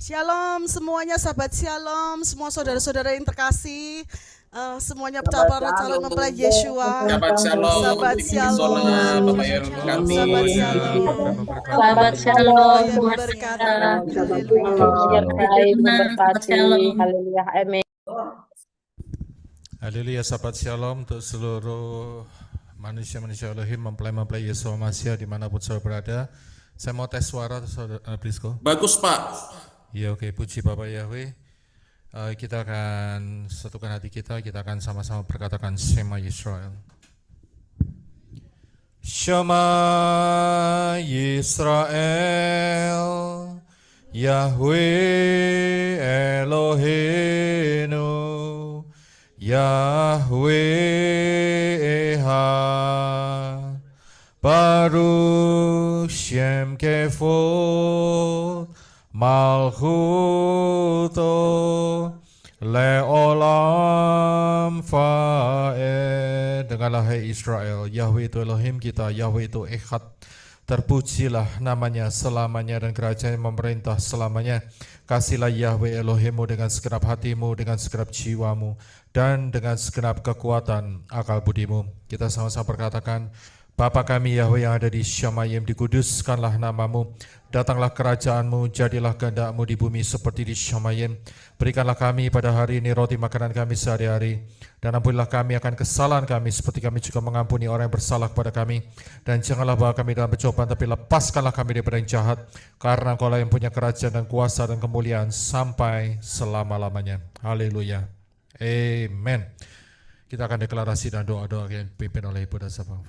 Shalom semuanya, sahabat Shalom, semua saudara-saudara yang terkasih, semuanya para calon mempelai Yeshua. Sahabat Shalom, sahabat Shalom, Bapak yang berkati. sahabat Shalom, Sahabat Shalom, yang berkati. memberkati. Haleluya, amin. Haleluya, sahabat Shalom untuk seluruh manusia-manusia Elohim, mempelai-mempelai Yeshua Mashiach dimanapun saudara berada. Saya mau tes suara, saudara Brisco. Bagus Pak. Ya, oke, puji Bapak Yahweh. Kita akan satukan hati kita akan sama-sama berkatakan Shema Yisrael. Shema Yisrael, Yahweh Eloheinu, Yahweh Echad, Baruch Shem Kevod Malchuto Leolam Fa'ed. Dengarlah hai Israel, Yahweh itu Elohim kita, Yahweh itu Echad. Terpujilah namanya selamanya dan kerajaan memerintah selamanya. Kasihlah Yahweh Elohimmu dengan segenap hatimu, dengan segenap jiwamu, dan dengan segenap kekuatan akal budimu. Kita sama-sama berkatakan, Bapa kami Yahweh yang ada di Syamayim, dikuduskanlah namamu. Datanglah kerajaanmu, jadilah kehendakmu di bumi seperti di Syamayim. Berikanlah kami pada hari ini roti makanan kami sehari-hari. Dan ampunilah kami akan kesalahan kami seperti kami juga mengampuni orang yang bersalah kepada kami. Dan janganlah bawa kami dalam pencobaan, tapi lepaskanlah kami daripada yang jahat. Karena Engkau lah yang punya kerajaan dan kuasa dan kemuliaan sampai selama-lamanya. Haleluya. Amen. Kita akan deklarasi dan doa-doa yang dipimpin oleh Ibu dan Sahabat.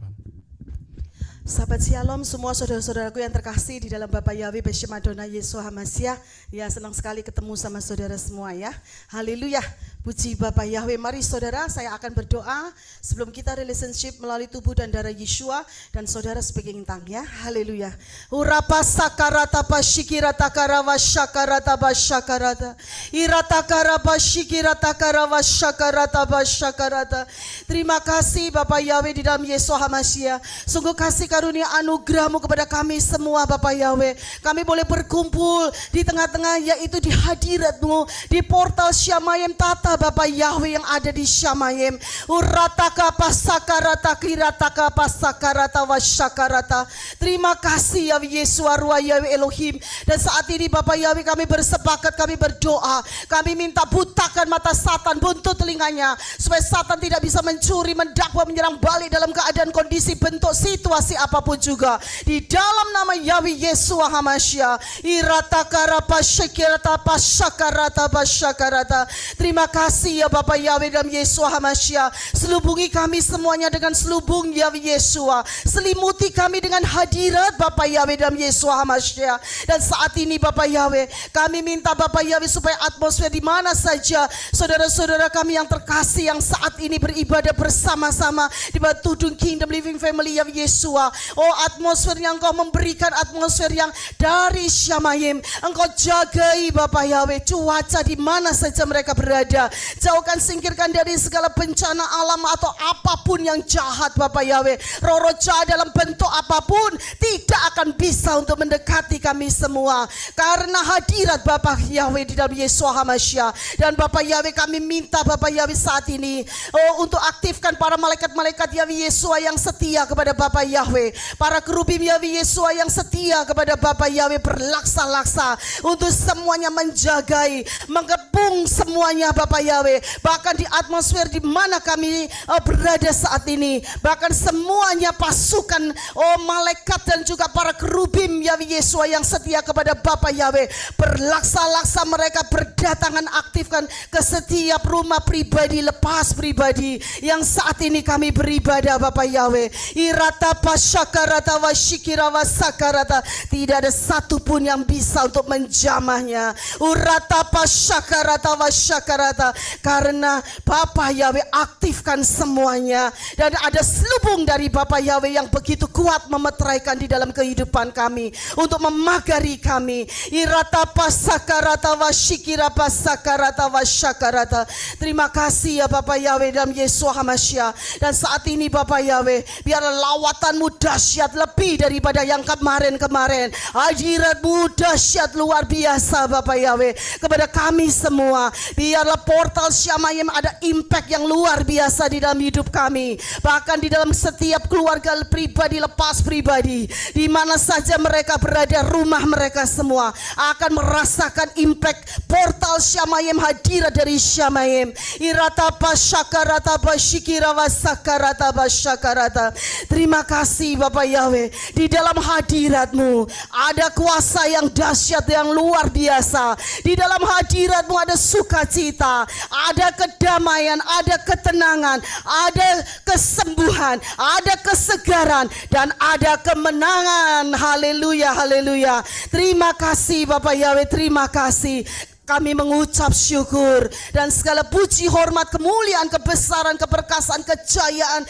Sahabat Shalom, semua saudara-saudaraku yang terkasih di dalam Bapa Yahweh Beshem Adonai Yeshua Mashiach. Ya, senang sekali ketemu sama saudara semua ya. Haleluya. Puji Bapa Yahweh. Mari saudara, saya akan berdoa sebelum kita relationship melalui tubuh dan darah Yeshua, dan saudara speaking tongue ya. Haleluya. Urapa sakarata pasyikirata karawa syakarata basyakarata. Irata karaba syikirata karawa syakarata basyakarata. Terima kasih Bapa Yahweh di dalam Yeshua Mashiach. Sungguh kasih karunia anugerah-Mu kepada kami semua Bapa Yahweh. Kami boleh berkumpul di tengah-tengah, yaitu di hadirat-Mu, di portal Syamayim Tata Bapa Yahweh yang ada di Syamayim. Urataka pasakarata kirataka pasakarata wasyakarata. Terima kasih ya Yeshua Ruah Yahweh Elohim. Dan saat ini Bapa Yahweh kami bersepakat, kami berdoa. Kami minta butakan mata Satan, buntut telinganya, supaya Satan tidak bisa mencuri, mendakwa, menyerang balik dalam keadaan kondisi, bentuk, situasi apapun juga. Di dalam nama Yahweh Yeshua HaMashiach. Iratakara pasyakirata pasyakarata pasyakarata. Terima kasih ya Bapak Yahweh dalam Yeshua HaMashiach. Selubungi kami semuanya dengan selubung Yahweh Yeshua. Selimuti kami dengan hadirat Bapak Yahweh dalam Yeshua HaMashiach. Dan saat ini Bapak Yahweh, kami minta Bapak Yahweh supaya atmosfer di mana saja saudara-saudara kami yang terkasih yang saat ini beribadah bersama-sama di bawah tudung Kingdom Living Family Yahweh Yeshua. Oh, atmosfer yang Engkau memberikan, atmosfer yang dari Syamayim. Engkau jagai Bapak Yahweh cuaca di mana saja mereka berada. Jauhkan, singkirkan dari segala bencana alam atau apapun yang jahat Bapak Yahweh. Roh-roh jahat dalam bentuk apapun tidak akan bisa untuk mendekati kami semua, karena hadirat Bapak Yahweh di dalam Yeshua HaMashiach. Dan Bapak Yahweh kami minta Bapak Yahweh saat ini, oh, untuk aktifkan para malaikat-malaikat Yahweh Yeshua yang setia kepada Bapak Yahweh. Para kerubim Yahweh Yeshua yang setia kepada Bapak Yahweh berlaksa-laksa untuk semuanya menjagai, mengepung semuanya Bapak Yahweh. Bahkan di atmosfer di mana kami berada saat ini, bahkan semuanya pasukan malaikat dan juga para kerubim Yahweh Yeshua yang setia kepada Bapak Yahweh berlaksa-laksa, mereka berdatangan, aktifkan ke setiap rumah pribadi, lepas pribadi yang saat ini kami beribadah Bapak Yahweh. Irata pasyakarata wasyikira wasakarata. Tidak ada satupun yang bisa untuk menjamahnya. Urata pasyakarata wasyakarata. Karena Bapak Yahweh aktifkan semuanya. Dan ada selubung dari Bapak Yahweh yang begitu kuat memeteraikan di dalam kehidupan kami, untuk memagari kami. Irata pasakarata wasyikira pasakarata wasyakarata. Terima kasih ya Bapak Yahweh dalam Yeshua HaMashiach. Dan saat ini Bapak Yahweh, biarlah lawatan-Mu dahsyat lebih daripada yang kemarin-kemarin. Hadirat-Mu dahsyat luar biasa Bapak Yahweh. Kepada kami semua, biarlah portal Syamayim ada impact yang luar biasa di dalam hidup kami. Bahkan di dalam setiap keluarga pribadi, lepas pribadi, di mana saja mereka berada, rumah mereka semua akan merasakan impact portal Syamayim, hadirat dari Syamayim. Irata pasyakarata basyikira wasakarata basyakarata. Terima kasih Bapak Yahweh, di dalam hadirat-Mu ada kuasa yang dahsyat yang luar biasa. Di dalam hadirat-Mu ada sukacita, ada kedamaian, ada ketenangan, ada kesembuhan, ada kesegaran, dan ada kemenangan. Haleluya, haleluya. Terima kasih Bapak Yahweh, terima kasih. Kami mengucap syukur dan segala puji, hormat, kemuliaan, kebesaran, keperkasaan, kejayaan,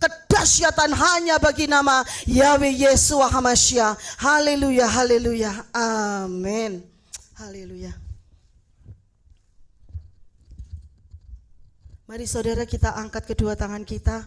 kedahsyatan hanya bagi nama Yahweh Yeshua HaMashiach. Haleluya, haleluya, amin. Haleluya. Mari saudara kita angkat kedua tangan kita.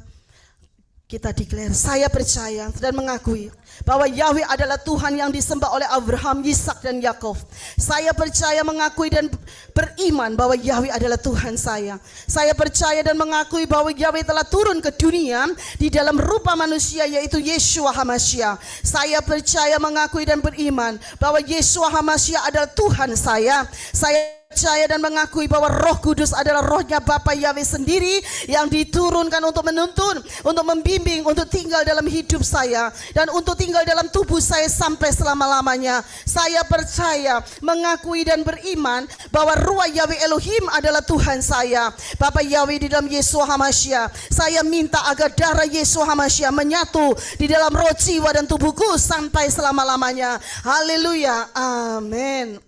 Kita declare, saya percaya dan mengakui bahwa Yahweh adalah Tuhan yang disembah oleh Abraham, Ishak dan Yakov. Saya percaya, mengakui dan beriman bahwa Yahweh adalah Tuhan saya. Saya percaya dan mengakui bahwa Yahweh telah turun ke dunia di dalam rupa manusia, yaitu Yeshua HaMashiach. Saya percaya, mengakui dan beriman bahwa Yeshua HaMashiach adalah Tuhan saya. Saya percaya dan mengakui bahwa Roh Kudus adalah rohnya Bapa Yahweh sendiri yang diturunkan untuk menuntun, untuk membimbing, untuk tinggal dalam hidup saya dan untuk tinggal dalam tubuh saya sampai selama-lamanya. Saya percaya, mengakui dan beriman bahwa Ruah Yahweh Elohim adalah Tuhan saya, Bapa Yahweh di dalam Yeshua HaMashiach. Saya minta agar darah Yeshua HaMashiach menyatu di dalam roh, jiwa dan tubuhku sampai selama-lamanya. Haleluya, amin.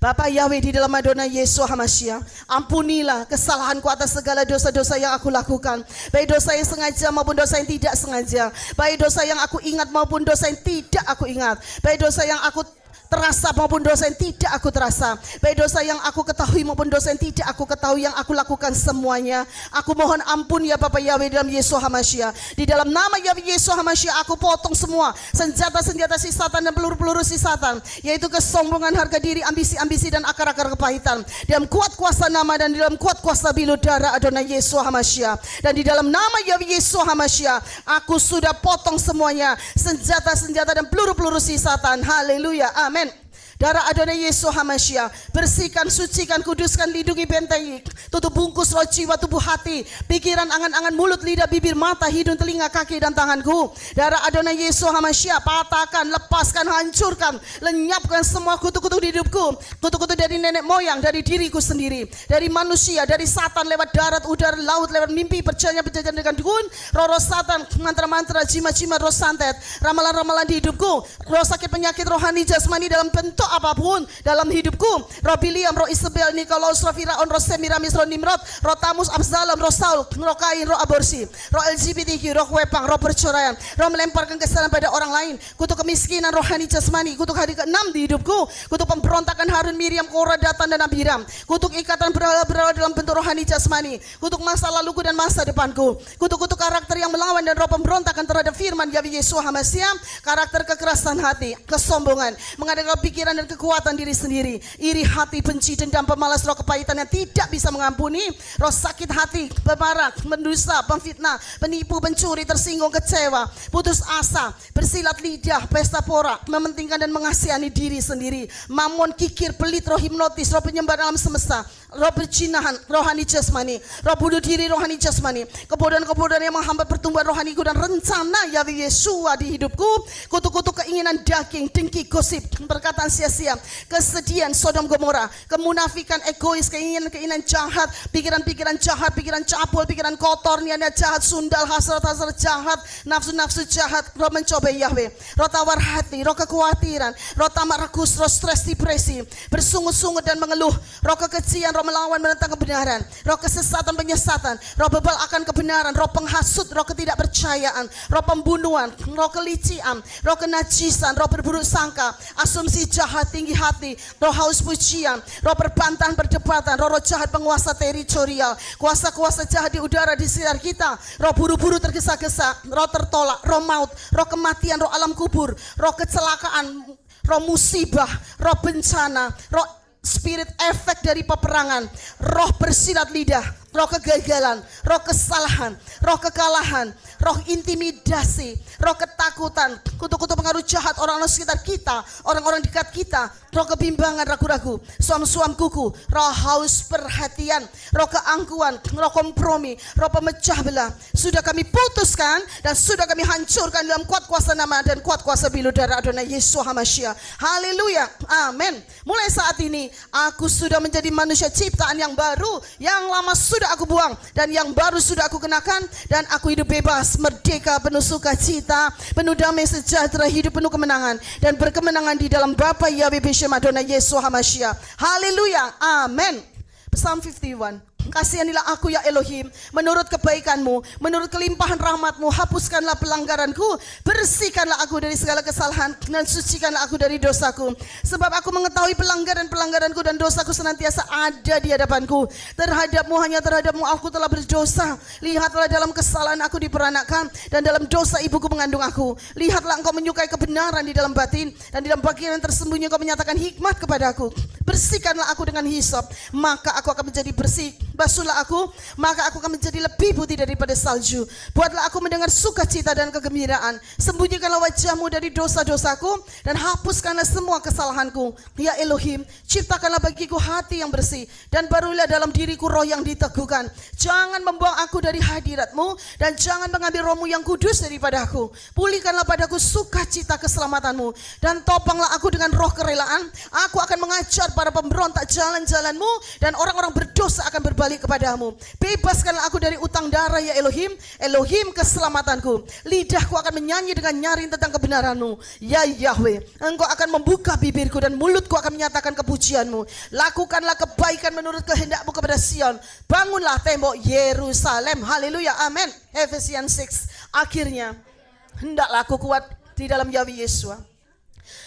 Bapak Yahweh di dalam Adonai Yeshua HaMashiach, ampunilah kesalahanku atas segala dosa-dosa yang aku lakukan, baik dosa yang sengaja maupun dosa yang tidak sengaja, baik dosa yang aku ingat maupun dosa yang tidak aku ingat, baik dosa yang aku terasa maupun dosa yang tidak aku terasa, baik dosa yang aku ketahui maupun dosa yang tidak aku ketahui, yang aku lakukan semuanya. Aku mohon ampun ya Bapak Yahweh dalam Yeshua HaMashiach. Di dalam nama Yahweh Yeshua HaMashiach aku potong semua senjata-senjata si Satan dan peluru-peluru si Satan, yaitu kesombongan, harga diri, ambisi-ambisi dan akar-akar kepahitan. Dalam kuat kuasa nama dan di dalam kuat kuasa bilu darah Adonai Yeshua HaMashiach, dan di dalam nama Yahweh Yeshua HaMashiach aku sudah potong semuanya senjata-senjata dan peluru-peluru si Satan. Haleluya, amin. Darah Adonai Yeshua HaMashiach, bersihkan, sucikan, kuduskan, lindungi, bentengi, tutup bungkus roh, jiwa, tubuh, hati, pikiran, angan-angan, mulut, lidah, bibir, mata, hidung, telinga, kaki dan tanganku. Darah Adonai Yeshua HaMashiach, patahkan, lepaskan, hancurkan, lenyapkan semua kutuk-kutuk di hidupku, kutuk-kutuk dari nenek moyang, dari diriku sendiri, dari manusia, dari Satan, lewat darat, udara, laut, lewat mimpi, perjanjian-perjanjian dengan dukun, roh-roh Satan, mantra-mantra, jimat-jimat, roh santet, ramalan-ramalan di hidupku, roh sakit, penyakit, rohani, jasmani dalam bentuk apapun dalam hidupku, roh Biliam, roh Isabel, Nikolaus, roh Firaun, roh Semiramis, roh Nimrod, roh Tamus, Absalom, roh Saul, roh Kain, roh aborsi, roh LGBTQ, roh wepang, roh perceraian, roh melemparkan kesalahan pada orang lain, kutuk kemiskinan, rohani jasmani, kutuk hari ke-6 di hidupku, kutuk pemberontakan Harun, Miriam, Korah, Datan dan Abiram, kutuk ikatan berhala-berhala dalam bentuk rohani jasmani, kutuk masa laluku dan masa depanku, kutuk-kutuk karakter yang melawan dan roh pemberontakan terhadap firman Yahweh Yeshua HaMashiach, karakter kekerasan hati, kesombongan, mengadakan pikiran dan kekuatan diri sendiri, iri hati, benci, dendam, pemalas, roh kepahitan yang tidak bisa mengampuni, roh sakit hati, pemarah, mendusta, pemfitnah, penipu, pencuri, tersinggung, kecewa, putus asa, bersilat lidah, pesta pora, mementingkan dan mengasihani diri sendiri, mamon, kikir, pelit, roh hipnotis, roh penyembah alam semesta, roh percinahan, rohani jasmani, roh bunuh diri, rohani jasmani, kebodohan-kebodohan yang menghambat pertumbuhan rohaniku dan rencana Yahweh Yeshua di hidupku, kutuk-kutuk keinginan daging, dengki, gosip, perkataan sia-sia, kesedihan, Sodom Gomora, kemunafikan, egois, keinginan-keinginan jahat, pikiran-pikiran jahat, pikiran cabul, pikiran kotor, niatnya jahat, sundal, hasrat-hasrat jahat, nafsu-nafsu jahat, roh mencobai Yahweh, roh tawar hati, roh kekhawatiran, roh tamak rakus, roh stres, depresi, bersungut-sungut dan mengeluh, roh kekejian, roh melawan menentang kebenaran, roh kesesatan, penyesatan, roh bebal akan kebenaran, roh penghasut, roh ketidakpercayaan, roh pembunuhan, roh kelician, roh kenajisan, roh berburuk sangka, asumsi jahat jahat tinggi hati, roh haus pujian, roh perbantahan perdebatan, roh jahat penguasa teritorial, kuasa-kuasa jahat di udara di sekitar kita, roh buru-buru tergesa-gesa, roh tertolak, roh maut, roh kematian, roh alam kubur, roh kecelakaan, roh musibah, roh bencana, roh spirit efek dari peperangan, roh bersilat lidah, roh kegagalan, roh kesalahan, roh kekalahan, roh intimidasi, roh ketakutan, kutu-kutu pengaruh jahat orang-orang sekitar kita, orang-orang dekat kita, roh kebimbangan, ragu-ragu, suam-suam kuku, roh haus perhatian, roh keangkuhan, roh kompromi, roh pemecah belah, sudah kami putuskan dan sudah kami hancurkan dalam kuat kuasa nama dan kuat kuasa bilu darah Adonai Yesus HaMashiach. Haleluya, amin. Mulai saat ini aku sudah menjadi manusia ciptaan yang baru, yang lama sudah aku buang dan yang baru sudah aku kenakan, dan aku hidup bebas, merdeka, penuh sukacita, penuh damai sejahtera, hidup penuh kemenangan dan berkemenangan di dalam Bapa Yahweh Beshem Adonai Yesus HaMashiach. Haleluya, amin. Psalm 51. Kasihanilah aku ya Elohim, menurut kebaikanmu, menurut kelimpahan rahmatmu, hapuskanlah pelanggaranku, bersihkanlah aku dari segala kesalahan, dan sucikanlah aku dari dosaku. Sebab aku mengetahui pelanggaran-pelanggaranku dan dosaku senantiasa ada di hadapanku. Terhadapmu, hanya terhadapmu aku telah berdosa. Lihatlah dalam kesalahan aku diperanakan, dan dalam dosa ibuku mengandung aku. Lihatlah engkau menyukai kebenaran di dalam batin, dan di dalam bagian yang tersembunyi engkau menyatakan hikmat kepadaku. Bersihkanlah aku dengan hisap, maka aku akan menjadi bersih. Basuhlah aku, maka aku akan menjadi lebih putih daripada salju. Buatlah aku mendengar sukacita dan kegembiraan. Sembunyikanlah wajahmu dari dosa-dosaku dan hapuskanlah semua kesalahanku. Ya Elohim, ciptakanlah bagiku hati yang bersih, dan barulah dalam diriku roh yang diteguhkan. Jangan membuang aku dari hadiratmu, dan jangan mengambil rohmu yang kudus daripadaku. Pulihkanlah padaku sukacita keselamatanmu, dan topanglah aku dengan roh kerelaan. Aku akan mengajar para pemberontak jalan-jalanmu, dan orang-orang berdosa akan berbalik kepadamu. Bebaskanlah aku dari utang darah ya Elohim, Elohim keselamatanku. Lidahku akan menyanyi dengan nyaring tentang kebenaranmu. Ya Yahweh, engkau akan membuka bibirku dan mulutku akan menyatakan kepujianmu. Lakukanlah kebaikan menurut kehendakmu kepada Sion. Bangunlah tembok Yerusalem. Haleluya, amin. Efesians 6. Akhirnya hendaklah aku kuat di dalam Yahweh Yeshua,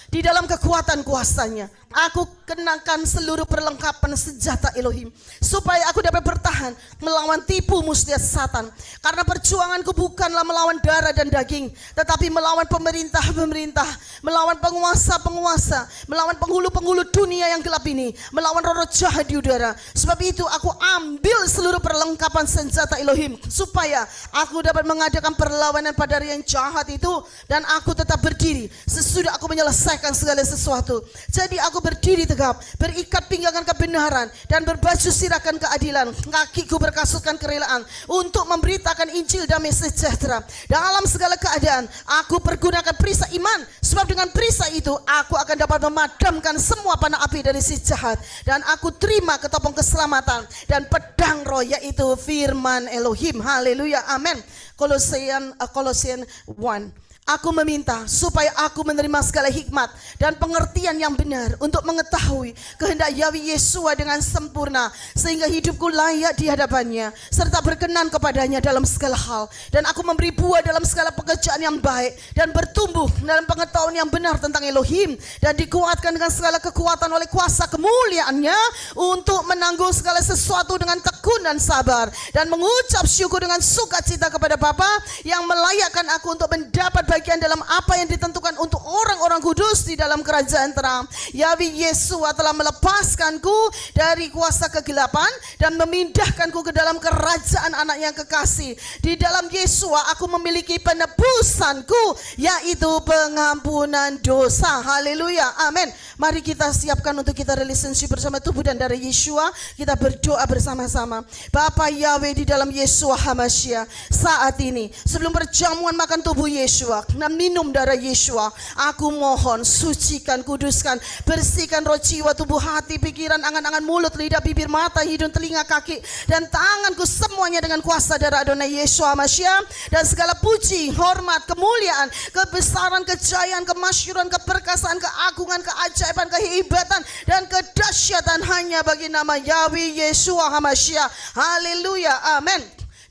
di dalam kekuatan kuasanya. Aku kenakan seluruh perlengkapan senjata Elohim, supaya aku dapat bertahan melawan tipu muslihat Satan. Karena perjuanganku bukanlah melawan darah dan daging, tetapi melawan pemerintah-pemerintah, melawan penguasa-penguasa, melawan penghulu-penghulu dunia yang gelap ini, melawan roh-roh jahat di udara. Sebab itu aku ambil seluruh perlengkapan senjata Elohim, supaya aku dapat mengadakan perlawanan pada yang jahat itu, dan aku tetap berdiri sesudah aku menyelesaikan segala sesuatu. Jadi aku berdiri tegap, berikat pinggangan kebenaran, dan berbaju sirakan keadilan. Kakiku berkasutkan kerelaan untuk memberitakan Injil damai sejahtera. Dalam segala keadaan aku pergunakan perisai iman, sebab dengan perisai itu aku akan dapat memadamkan semua panah api dari si jahat. Dan aku terima ketopong keselamatan dan pedang roh, yaitu firman Elohim. Haleluya, amin. Kolosian 1. Aku meminta supaya aku menerima segala hikmat dan pengertian yang benar untuk mengetahui kehendak Yahweh Yeshua dengan sempurna, sehingga hidupku layak di hadapannya serta berkenan kepadanya dalam segala hal. Dan aku memberi buah dalam segala pekerjaan yang baik dan bertumbuh dalam pengetahuan yang benar tentang Elohim, dan dikuatkan dengan segala kekuatan oleh kuasa kemuliaannya untuk menanggung segala sesuatu dengan tekun dan sabar, dan mengucap syukur dengan sukacita kepada Bapa yang melayakkan aku untuk mendapat bagian dalam apa yang ditentukan untuk orang-orang kudus di dalam kerajaan terang. Yahweh Yeshua telah melepaskanku dari kuasa kegelapan dan memindahkanku ke dalam kerajaan anak yang kekasih. Di dalam Yeshua aku memiliki penebusanku, yaitu pengampunan dosa. Haleluya, amin. Mari kita siapkan untuk kita relationship bersama tubuh dan darah Yeshua. Kita berdoa bersama-sama. Bapa Yahweh, di dalam Yeshua HaMashiach, saat ini sebelum perjamuan makan tubuh Yeshua dan minum darah Yeshua, aku mohon sucikan, kuduskan, bersihkan roh, jiwa, tubuh, hati, pikiran, angan-angan, mulut, lidah, bibir, mata, hidung, telinga, kaki, dan tanganku, semuanya dengan kuasa darah Adonai Yeshua HaMashiach. Dan segala puji, hormat, kemuliaan, kebesaran, kejayaan, kemasyhuran, keperkasaan, keagungan, keajaiban, kehebatan, dan kedahsyatan hanya bagi nama Yahweh Yeshua HaMashiach. Haleluya, amin.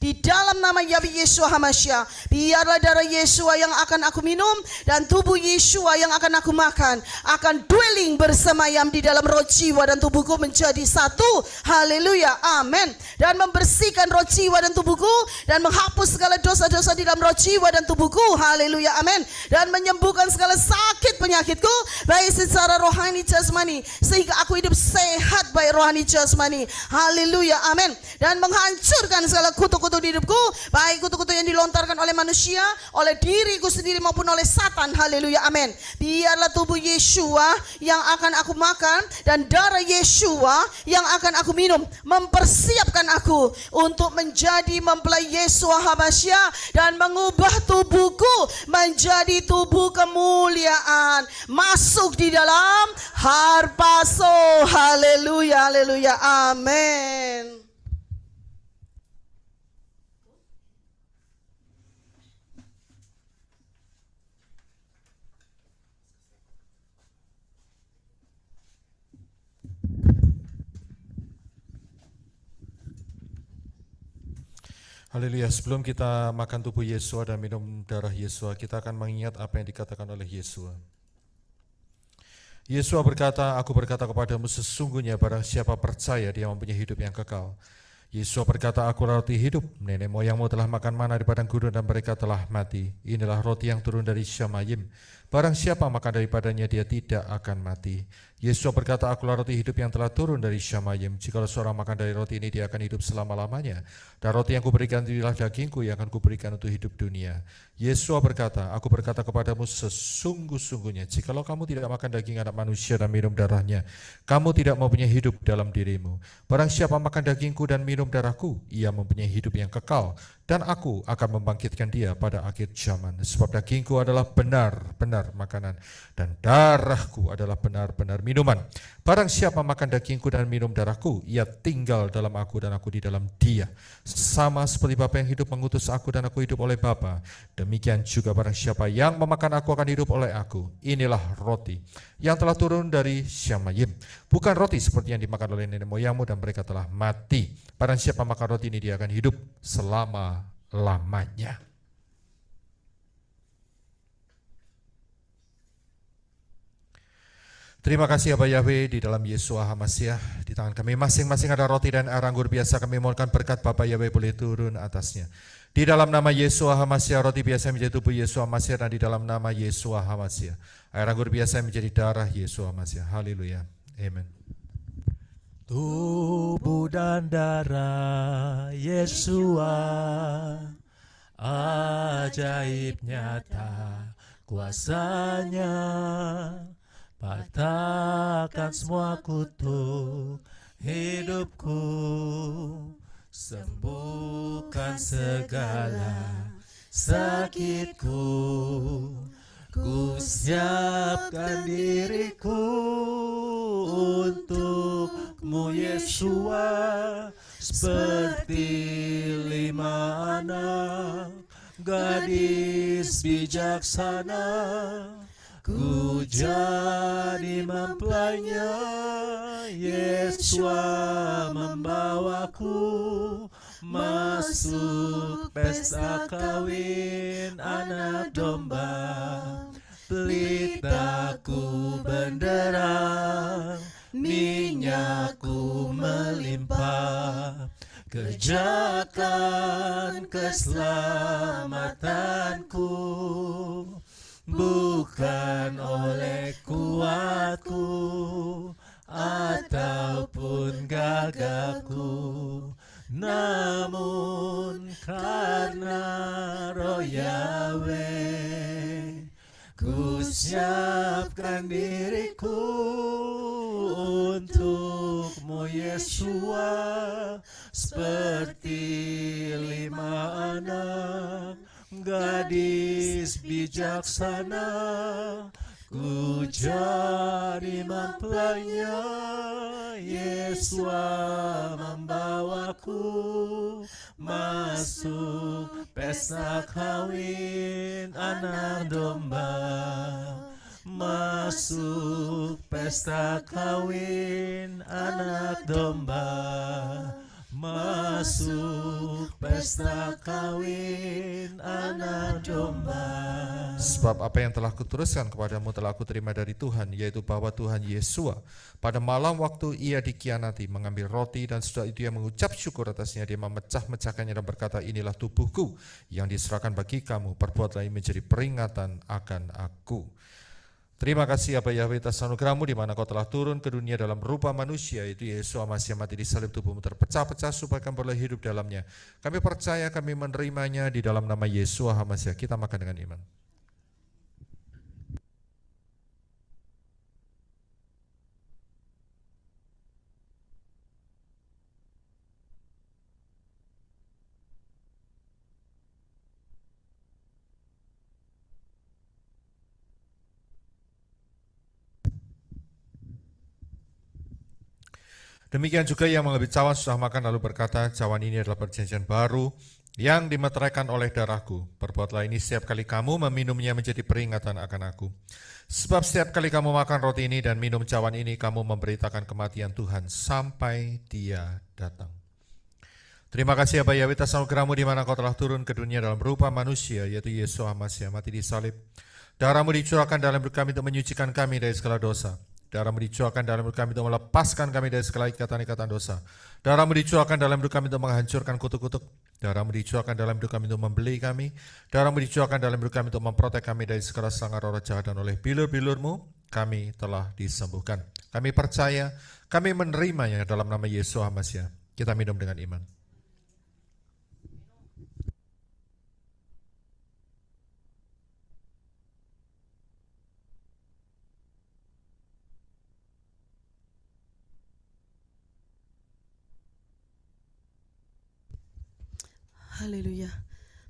Di dalam nama Yahweh Yeshua HaMashiach, biarlah darah Yeshua yang akan aku minum dan tubuh Yeshua yang akan aku makan akan dwelling bersemayam di dalam roh, jiwa dan tubuhku menjadi satu. Haleluya, amin. Dan membersihkan roh, jiwa dan tubuhku dan menghapus segala dosa-dosa di dalam roh, jiwa dan tubuhku. Haleluya, amin. Dan menyembuhkan segala sakit penyakitku baik secara rohani jasmani sehingga aku hidup sehat baik rohani jasmani. Haleluya, amin. Dan menghancurkan segala kutuk-kutuk di hidupku, baik kutuk-kutuk yang dilontarkan oleh manusia, oleh diriku sendiri maupun oleh Satan. Haleluya, amin. Biarlah tubuh Yeshua yang akan aku makan dan darah Yeshua yang akan aku minum mempersiapkan aku untuk menjadi mempelai Yeshua HaMashiach dan mengubah tubuhku menjadi tubuh kemuliaan, masuk di dalam harpazo. Haleluya, haleluya, amin. Haleluya, sebelum kita makan tubuh Yesua dan minum darah Yesua, kita akan mengingat apa yang dikatakan oleh Yesua. Yesua berkata, aku berkata kepadamu sesungguhnya barang siapa percaya dia mempunyai hidup yang kekal. Yesua berkata, aku roti hidup, nenek moyangmu telah makan mana di padang gurun dan mereka telah mati. Inilah roti yang turun dari Syamayim. Barang siapa makan daripadanya dia tidak akan mati. Yesua berkata, akulah roti hidup yang telah turun dari Syamayim. Jikalau seorang makan dari roti ini dia akan hidup selama-lamanya. Dan roti yang kuberikan itulah dagingku yang akan kuberikan untuk hidup dunia. Yesua berkata, aku berkata kepadamu sesungguh-sungguhnya, jikalau kamu tidak makan daging anak manusia dan minum darahnya, kamu tidak mempunyai hidup dalam dirimu. Barang siapa makan dagingku dan minum darahku, ia mempunyai hidup yang kekal, dan aku akan membangkitkan dia pada akhir zaman. Sebab dagingku adalah benar-benar makanan, dan darahku adalah benar-benar minuman. Barang siapa makan dagingku dan minum darahku, ia tinggal dalam aku dan aku di dalam dia. Sama seperti Bapa yang hidup mengutus aku dan aku hidup oleh Bapa, demikian juga barang siapa yang memakan aku akan hidup oleh aku. Inilah roti yang telah turun dari Syamayim, bukan roti seperti yang dimakan oleh nenek moyangmu dan mereka telah mati. Barang siapa makan roti ini dia akan hidup selama-lamanya. Terima kasih Aba Yahweh, di dalam Yeshua HaMashiach, di tangan kami masing-masing ada roti dan air anggur biasa. Kami mohonkan berkat Bapa Yahweh boleh turun atasnya. Di dalam nama Yeshua HaMashiach, roti biasa menjadi tubuh Yeshua HaMashiach, dan di dalam nama Yeshua HaMashiach, air anggur biasa menjadi darah Yeshua HaMashiach. Haleluya, amen. Tubuh dan darah Yeshua, ajaib nyata kuasanya, patahkan semua kutuk hidupku, sembuhkan segala sakitku. Ku siapkan diriku untukmu Yeshua, seperti 5 anak gadis bijaksana. Ku jadi mempelainya, Yeshua membawaku masuk pesta kawin anak domba. Pelitaku benderang, minyakku melimpah, kerjakan keselamatanku, bukan oleh kuatku ataupun gagahku, namun karena Roh Yahweh. Ku siapkan diriku untukmu Yeshua, seperti 5 anak gadis bijaksana. Ku jadi mempelainya, Yeshua membawaku masuk pesta kawin anak domba. Masuk pesta kawin anak domba. masuk pesta kawin anak domba. Sebab apa yang telah kuteruskan kepadamu telah kuterima dari Tuhan, yaitu bahwa Tuhan Yesua pada malam waktu ia dikianati mengambil roti, dan setelah itu ia mengucap syukur atasnya, dia memecah-mecahkannya dan berkata, inilah tubuhku yang diserahkan bagi kamu, perbuatlah ini menjadi peringatan akan aku. Terima kasih Bapa Yahweh atas anugerah-Mu di mana Kau telah turun ke dunia dalam rupa manusia, yaitu Yesus Masih mati di salib, tubuhmu terpecah-pecah supaya kami boleh hidup dalamnya. Kami percaya, kami menerimanya di dalam nama Yesus Masih. Kita makan dengan iman. Demikian juga yang mengambil cawan sudah makan lalu berkata, cawan ini adalah perjanjian baru yang dimeteraikan oleh darahku. Perbuatlah ini setiap kali kamu meminumnya menjadi peringatan akan aku. Sebab setiap kali kamu makan roti ini dan minum cawan ini, kamu memberitakan kematian Tuhan sampai Dia datang. Terima kasih Bapa Yahweh atas anugerah-Mu di mana Kau telah turun ke dunia dalam rupa manusia, yaitu Yesus Masih mati di salib. Darah-Mu dicurahkan dalam hidup kami untuk menyucikan kami dari segala dosa. Darah-Mu dicurahkan dalam hidup kami untuk melepaskan kami dari segala ikatan-ikatan dosa. Darah-Mu dicurahkan dalam hidup kami untuk menghancurkan kutuk-kutuk. Darah-Mu dicurahkan dalam hidup kami untuk membeli kami. Darah-Mu dicurahkan dalam hidup kami untuk memprotek kami dari segala serangan roh jahat, dan oleh bilur-bilur-Mu kami telah disembuhkan. Kami percaya, kami menerimanya dalam nama Yesus Masih. Kita minum dengan iman. Haleluya.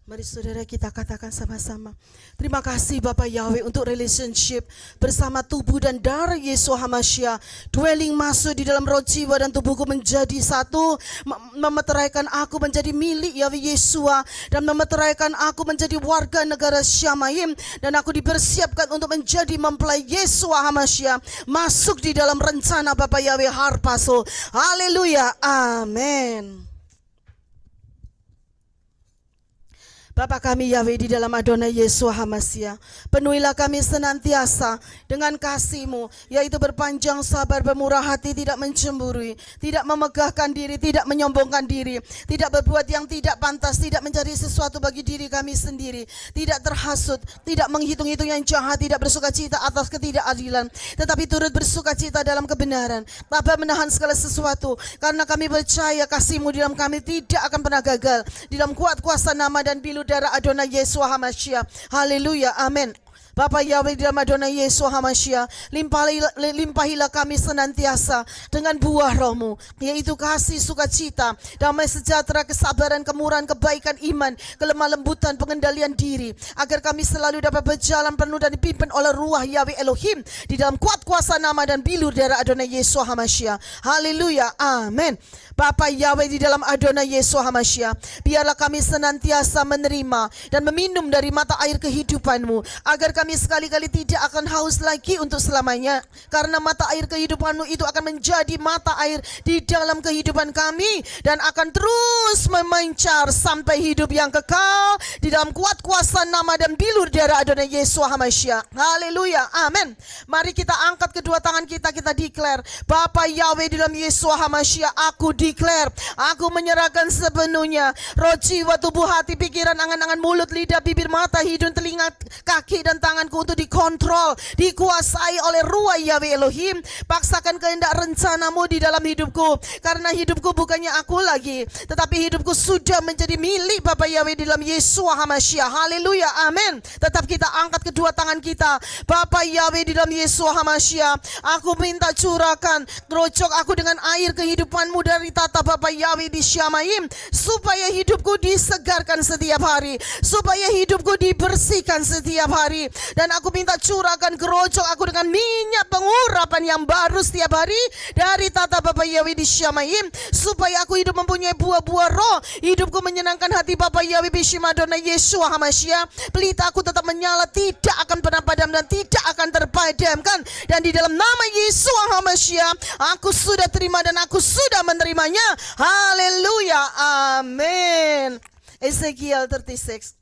Mari saudara kita katakan sama-sama. Terima kasih Bapak Yahweh untuk relationship bersama tubuh dan darah Yesus Hamasya. Dwelling masuk di dalam roh, jiwa dan tubuhku menjadi satu. Memeteraikan aku menjadi milik Yahweh Yesua. Dan memeteraikan aku menjadi warga negara Syamayim. Dan aku dipersiapkan untuk menjadi mempelai Yesus Hamasya. Masuk di dalam rencana Bapak Yahweh Harpaso. Haleluya. Amin. Bapa kami Yahweh di dalam Adonai Yesus Hamasya, penuhilah kami senantiasa dengan kasih-Mu, yaitu berpanjang sabar, bermurah hati, tidak mencemburui, tidak memegahkan diri, tidak menyombongkan diri, tidak berbuat yang tidak pantas, tidak mencari sesuatu bagi diri kami sendiri, tidak terhasut, tidak menghitung-hitung yang jahat, tidak bersukacita atas ketidakadilan, tetapi turut bersukacita dalam kebenaran, tabah menahan segala sesuatu, karena kami percaya kasih-Mu di dalam kami tidak akan pernah gagal, di dalam kuat kuasa nama dan bilu darah Adonai Yesus Hamasya. Haleluya, amin. Bapa Yahweh di dalam Adonai Yesus Hamasya, limpahilah kami senantiasa dengan buah Roh-Mu, yaitu kasih, sukacita, damai sejahtera, kesabaran, kemurahan, kebaikan, iman, kelemah lembutan, pengendalian diri, agar kami selalu dapat berjalan penuh dan dipimpin oleh Ruah Yahweh Elohim di dalam kuat kuasa nama dan bilur darah Adonai Yesus Hamasya. Haleluya, amin. Bapa Yahweh di dalam Adonai Yesus Hamasya, biarlah kami senantiasa menerima dan meminum dari mata air kehidupan-Mu, agar kami sekali-kali tidak akan haus lagi untuk selamanya, karena mata air kehidupan-Mu itu akan menjadi mata air di dalam kehidupan kami dan akan terus memancar sampai hidup yang kekal di dalam kuat kuasa nama dan bilur darah Adonai Yesus Hamasya. Haleluya, amin. Mari kita angkat kedua tangan kita, kita declare, Bapa Yahweh di dalam Yesus Hamasya, aku declare, aku menyerahkan sepenuhnya roh, jiwa, tubuh, hati, pikiran, angan-angan, mulut, lidah, bibir, mata, hidung, telinga, kaki dan tanganku untuk dikontrol, dikuasai oleh Ruah Yahweh Elohim. Paksakan kehendak rencana-Mu di dalam hidupku, karena hidupku bukannya aku lagi, tetapi hidupku sudah menjadi milik Bapa Yahweh di dalam Yesus Hamasya. Haleluya, amin. Tetap kita angkat kedua tangan kita. Bapa Yahweh di dalam Yesus Hamasya, aku minta curahkan, rojok aku dengan air kehidupan-Mu dari tata Bapa Yahweh di Syamayim, supaya hidupku disegarkan setiap hari, supaya hidupku dibersihkan setiap hari, Dan aku minta curahkan gerojok aku dengan minyak pengurapan yang baru setiap hari dari tata Bapa Yahweh di Syamayim, supaya aku hidup mempunyai buah-buah roh. Hidupku menyenangkan hati Bapa Yahweh Bishim Adonai Yeshua HaMashiach. Pelita aku tetap menyala, tidak akan pernah padam dan tidak akan terpadamkan. Dan di dalam nama Yeshua HaMashiach aku sudah terima dan aku sudah menerimanya. Haleluya, amin. Ezekiel 36.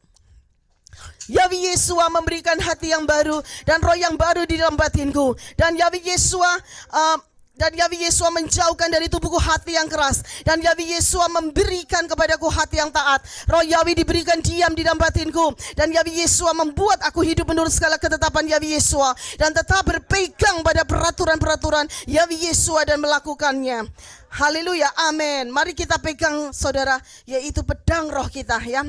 Yahweh Yeshua memberikan hati yang baru dan roh yang baru di dalam batinku. Dan Yahweh Yeshua menjauhkan dari tubuhku hati yang keras. Dan Yahweh Yeshua memberikan kepadaku hati yang taat. Roh Yahweh diberikan diam di dalam batinku. Dan Yahweh Yeshua membuat aku hidup menurut segala ketetapan Yahweh Yeshua. Dan tetap berpegang pada peraturan-peraturan Yahweh Yeshua dan melakukannya. Haleluya, amin. Mari kita pegang saudara, yaitu pedang roh kita ya.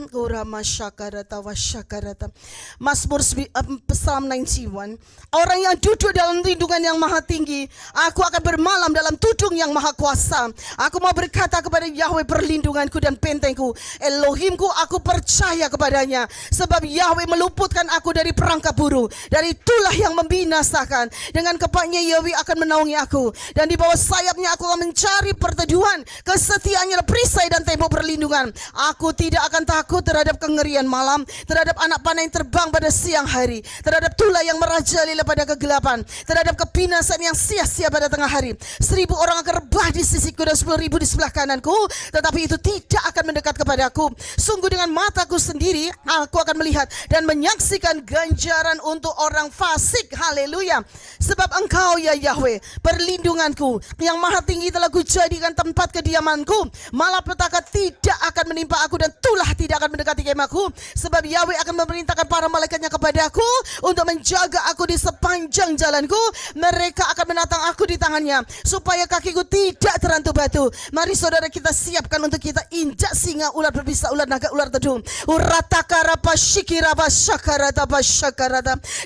Mazmur Psalm 91. Orang yang duduk dalam lindungan yang maha tinggi, aku akan bermalam dalam tudung yang maha kuasa. Aku mau berkata kepada Yahweh, perlindunganku dan bentengku, Elohimku, aku percaya kepadanya. Sebab Yahweh meluputkan aku dari perangkap burung, dari tulah yang membinasakan. Dengan kepaknya Yahweh akan menaungi aku, dan di bawah sayapnya aku akan mencari perteduhan. Kesetiaannya perisai dan tembok perlindungan. Aku tidak akan takut terhadap kengerian malam, terhadap anak panah yang terbang pada siang hari, terhadap tulah yang merajalela pada kegelapan, terhadap kebinasaan yang sia-sia pada tengah hari. 1.000 orang akan rebah di sisiku dan 10.000 di sebelah kananku, tetapi itu tidak akan mendekat kepadaku. Sungguh dengan mataku sendiri aku akan melihat dan menyaksikan ganjaran untuk orang fasik. Haleluya. Sebab engkau ya Yahweh, perlindunganku, yang maha tinggi telah kujadikan tempat kediamanku. Malapetaka tidak akan menimpa aku dan tulah tidak akan mendekati kemahku. Sebab Yahweh akan memerintahkan para malaikatnya kepadaku untuk menjaga aku di sepanjang jalanku. Mereka akan menatang aku di tangannya, supaya kakiku tidak terantuk batu. Mari saudara kita siapkan untuk kita injak singa, ular berbisa, ular naga, ular tedung.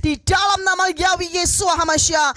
Di dalam nama Yahweh Yeshua HaMashiach,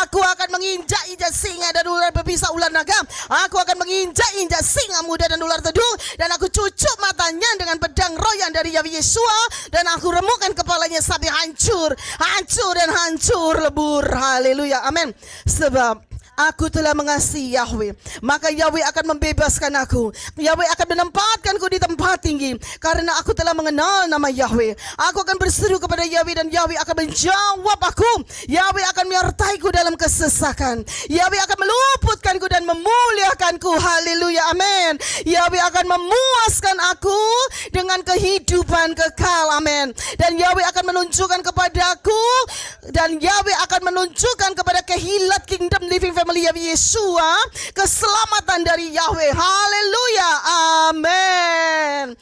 aku akan menginjak-injak singa dan ular berbisa, ular naga. Aku akan menginjak-injak singa muda dan ular tedung, dan aku cucuk matanya dengan pedang roh yang dari Yahweh Yeshua, dan aku remukkan kepalanya sampai hancur, hancur dan hancur lebur. Haleluya, amin. Sebab aku telah mengasihi Yahweh, maka Yahweh akan membebaskan aku. Yahweh akan menempatkanku di tempat tinggi, karena aku telah mengenal nama Yahweh. Aku akan berseru kepada Yahweh dan Yahweh akan menjawab aku. Yahweh akan menyertaiku dalam kesesakan. Yahweh akan meluputkanku dan memuliakanku. Haleluya, amin. Yahweh akan memuaskan aku dengan kehidupan kekal, amin. Dan Yahweh akan menunjukkan kepadaku, dan Yahweh akan menunjukkan kepada Kehilat Kingdom Living Family Yahweh Yeshua keselamatan dari Yahweh. Haleluya, amin.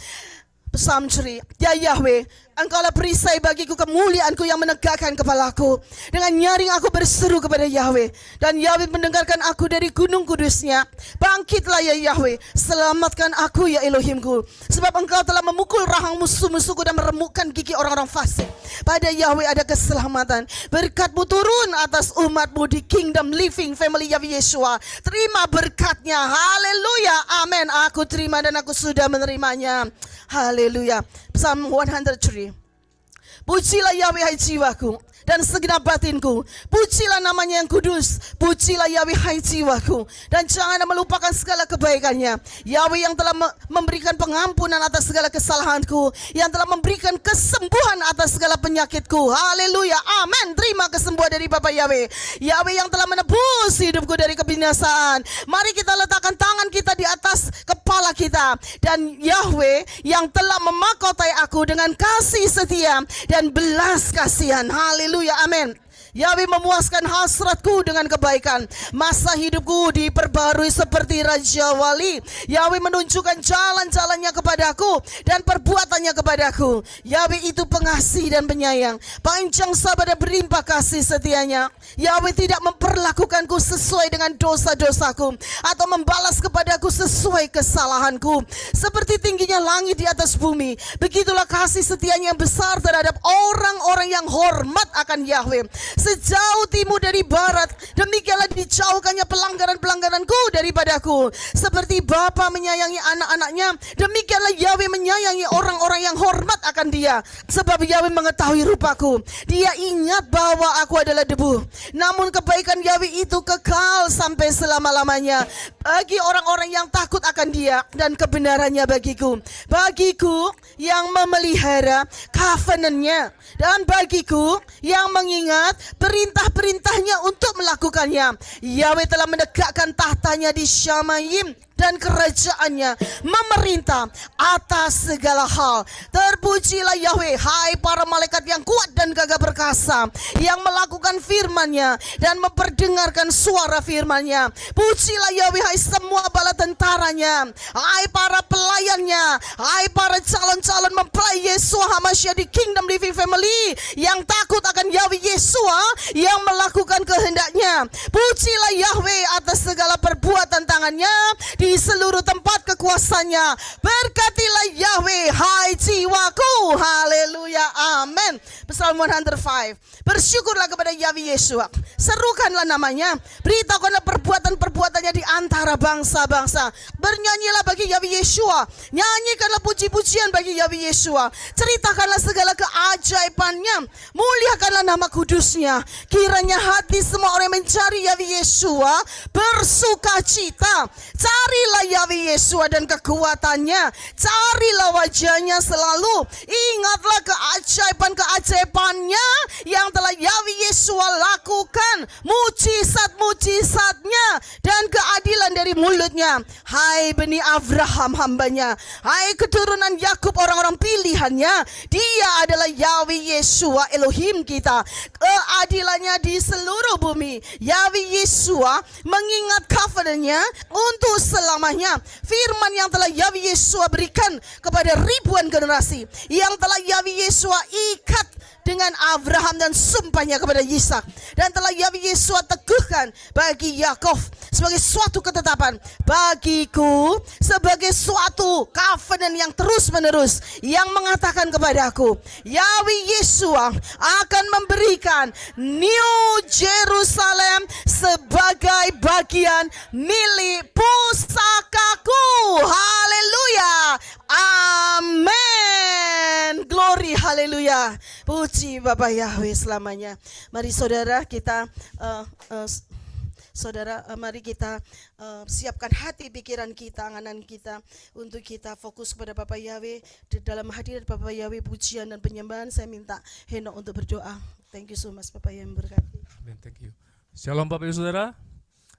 Psalm 3. Ya Yahweh, Engkaulah perisai bagiku, kemuliaanku yang menegakkan kepalaku. Dengan nyaring aku berseru kepada Yahweh, dan Yahweh mendengarkan aku dari gunung kudusnya. Bangkitlah ya Yahweh, selamatkan aku ya Elohimku. Sebab Engkau telah memukul rahang musuh-musuhku dan meremukkan gigi orang-orang fasik. Pada Yahweh ada keselamatan. Berkat-Mu turun atas umat-Mu di Kingdom Living Family Yahweh Yeshua. Terima berkat-Nya. Haleluya, amin. Aku terima dan aku sudah menerimanya. Haleluya. Psalm 103. Pujilah Yahweh hai jiwaku dan segenap batinku. Pujilah namanya yang kudus. Pujilah Yahweh hai jiwaku, dan jangan melupakan segala kebaikannya. Yahweh yang telah memberikan pengampunan atas segala kesalahanku, yang telah memberikan kesembuhan atas segala penyakitku. Haleluya, amin. Terima kesembuhan dari Bapa Yahweh. Yahweh yang telah menebus hidupku dari kebinasaan. Mari kita letakkan tangan kita di atas kepala kita. Dan Yahweh yang telah memahkotai aku dengan kasih setia dan belas kasihan. Haleluya, amin. Yahweh memuaskan hasratku dengan kebaikan. Masa hidupku diperbarui seperti Raja Wali. Yahweh menunjukkan jalan-jalannya kepadaku dan perbuatannya kepadaku. Yahweh itu pengasih dan penyayang, panjang sabar dan berlimpah kasih setianya. Yahweh tidak memperlakukanku sesuai dengan dosa-dosaku, atau membalas kepadaku sesuai kesalahanku. Seperti tingginya langit di atas bumi, begitulah kasih setianya yang besar terhadap orang-orang yang hormat akan Yahweh. Sejauh timur dari barat, demikianlah dijauhkannya pelanggaran-pelanggaranku daripadaku. Seperti Bapa menyayangi anak-anaknya, demikianlah Yahweh menyayangi orang-orang yang hormat akan Dia. Sebab Yahweh mengetahui rupaku. Dia ingat bahwa aku adalah debu. Namun kebaikan Yahweh itu kekal sampai selama-lamanya bagi orang-orang yang takut akan Dia, dan kebenarannya bagiku yang memelihara covenant-Nya, dan bagiku yang mengingat perintah-perintahnya untuk melakukannya. Yahweh telah menegakkan tahtanya di Syamayim, dan kerajaannya memerintah atas segala hal. Terpujilah Yahweh, hai para malaikat yang kuat dan gagah perkasa, yang melakukan firman-Nya dan memperdengarkan suara firman-Nya. Pujilah Yahweh, hai semua bala tentaranya, hai para pelayannya, hai para calon-calon mempelai Yeshua HaMashiach di Kingdom Living Family, yang takut akan Yahweh Yeshua, yang melakukan kehendak-Nya. Pujilah Yahweh atas segala perbuatan tangan-Nya di seluruh tempat kekuasaannya. Berkatilah Yahweh, hai jiwaku. Haleluya, amin. Psalm 105. Bersyukurlah kepada Yahweh Yeshua, serukanlah namanya, beritahukanlah perbuatan-perbuatannya di antara bangsa-bangsa. Bernyanyilah bagi Yahweh Yeshua, nyanyikanlah puji-pujian bagi Yahweh Yeshua, ceritakanlah segala keajaibannya, muliakanlah nama kudusnya. Kiranya hati semua orang yang mencari Yahweh Yeshua bersuka cita. Carilah Yahweh Yeshua dan kekuatannya, carilah wajahnya selalu. Ingatlah keajaiban-keajaibannya yang telah Yahweh Yeshua lakukan, mujizat-mujizatnya dan keadilan dari mulutnya. Hai benih Abraham hambanya, hai keturunan Yakub orang-orang pilihannya, Dia adalah Yahweh Yeshua Elohim kita. Keadilannya di seluruh bumi. Yahweh Yeshua mengingat covenant-Nya untuk selamanya. Firman yang telah Yahweh Yeshua berikan kepada ribuan generasi, yang telah Yahweh Yeshua ikat dengan Abraham dan sumpahnya kepada Ishak, dan telah Yahweh Yeshua teguhkan bagi Yakov sebagai suatu ketetapan, bagiku sebagai suatu covenant yang terus menerus, yang mengatakan kepadaku, Yahweh Yeshua akan memberikan New Jerusalem sebagai bagian milik pusakaku. Haleluya, amin. Glory, haleluya. Puji Bapak Yahweh selamanya. Mari saudara kita mari kita siapkan hati, pikiran kita, angan kita untuk kita fokus kepada Bapak Yahweh. Di dalam hadirat Bapak Yahweh, pujian dan penyembahan, saya minta Henok untuk berdoa. Thank you so much Bapak yang memberkati. Amin, thank you. Shalom Bapak Ibu Saudara.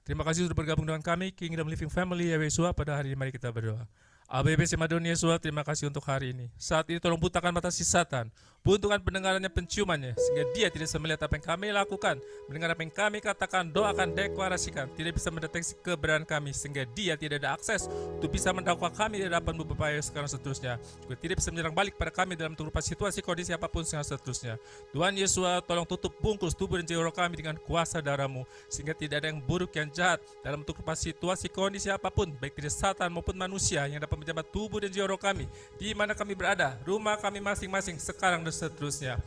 Terima kasih sudah bergabung dengan kami Kingdom Living Family Yahweh Yeshua. Pada hari ini mari kita berdoa. ABBC Madon Yeshua, terima kasih untuk hari ini. Saat ini tolong butakan mata si Satan, buntukan pendengarannya, penciumannya, sehingga dia tidak bisa melihat apa yang kami lakukan, mendengar apa yang kami katakan, doakan, deklarasikan, tidak bisa mendeteksi keberadaan kami, sehingga dia tidak ada akses untuk bisa mendakwa kami di hadapan Bapa sekarang seterusnya. Juga tidak bisa menyerang balik pada kami dalam berupa situasi kondisi apapun sekarang seterusnya. Tuhan Yeshua, tolong tutup bungkus tubuh dan jiwa kami dengan kuasa darah-Mu, sehingga tidak ada yang buruk, yang jahat dalam berupa situasi kondisi apapun, baik dari Satan maupun manusia yang dapat menjabat tubuh dan jiwa kami di mana kami berada, rumah kami masing-masing sekarang dan seterusnya.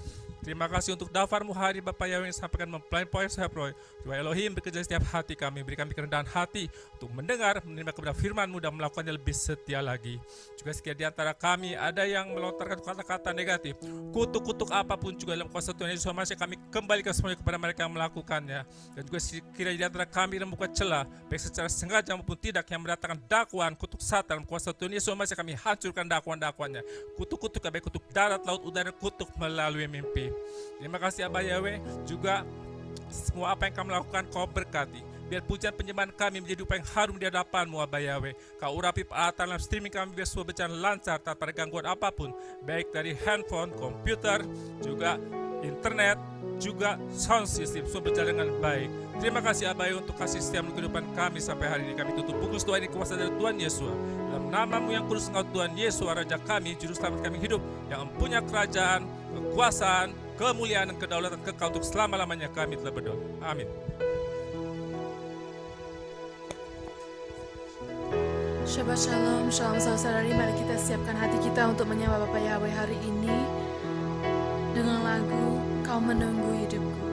Terima kasih untuk dafarmu hari Bapak Yahweh yang sampaikan mempelai poin Hebroy. Tuhan Elohim bekerja setiap hati kami, beri kami kerendahan hati untuk mendengar, menerima kepada firman-Mu dan melakukannya lebih setia lagi. Juga sekiranya di antara kami ada yang melontarkan kata-kata negatif, kutuk-kutuk apapun juga dalam kuasa Tuhan Yesus HaMashiach, kami kembalikan semuanya kepada mereka yang melakukannya. Dan juga sekiranya di antara kami yang membuka celah, baik secara sengaja maupun tidak, yang mendatangkan dakwaan kutuk Satan dalam kuasa Tuhan Yesus HaMashiach, kami hancurkan dakwaan-dakwaannya. Kutuk-kutuk baik kutuk darat, laut, udara, kutuk melalui mimpi. Terima kasih Abah Yahweh. Juga semua apa yang kami lakukan Kau berkati. Biar pujian penyembahan kami menjadi upaya yang harum di hadapan-Mu Abah Yahweh. Kau urapi peralatan dalam streaming kami biar semua berjalan lancar tanpa ada gangguan apapun, baik dari handphone, komputer, juga internet, juga sound system, semua berjalan dengan baik. Terima kasih Abah Yahweh untuk kasih setia kehidupan kami sampai hari ini. Kami tutup bungkus doa ini kuasa dari Tuhan Yesus. Dalam nama-Mu yang kudus, Engkau Tuhan Yesus, Raja kami, Juru Selamat kami hidup, yang mempunyai kerajaan, kekuasaan, kemuliaan dan kedaulatan kekal untuk selama-lamanya. Kami telah berdoa. Amin. Shabbat Shalom, Shalom saudara-saudari. Mari kita siapkan hati kita untuk menyembah Bapak Yahweh hari ini dengan lagu Kau Menunggu Hidupku.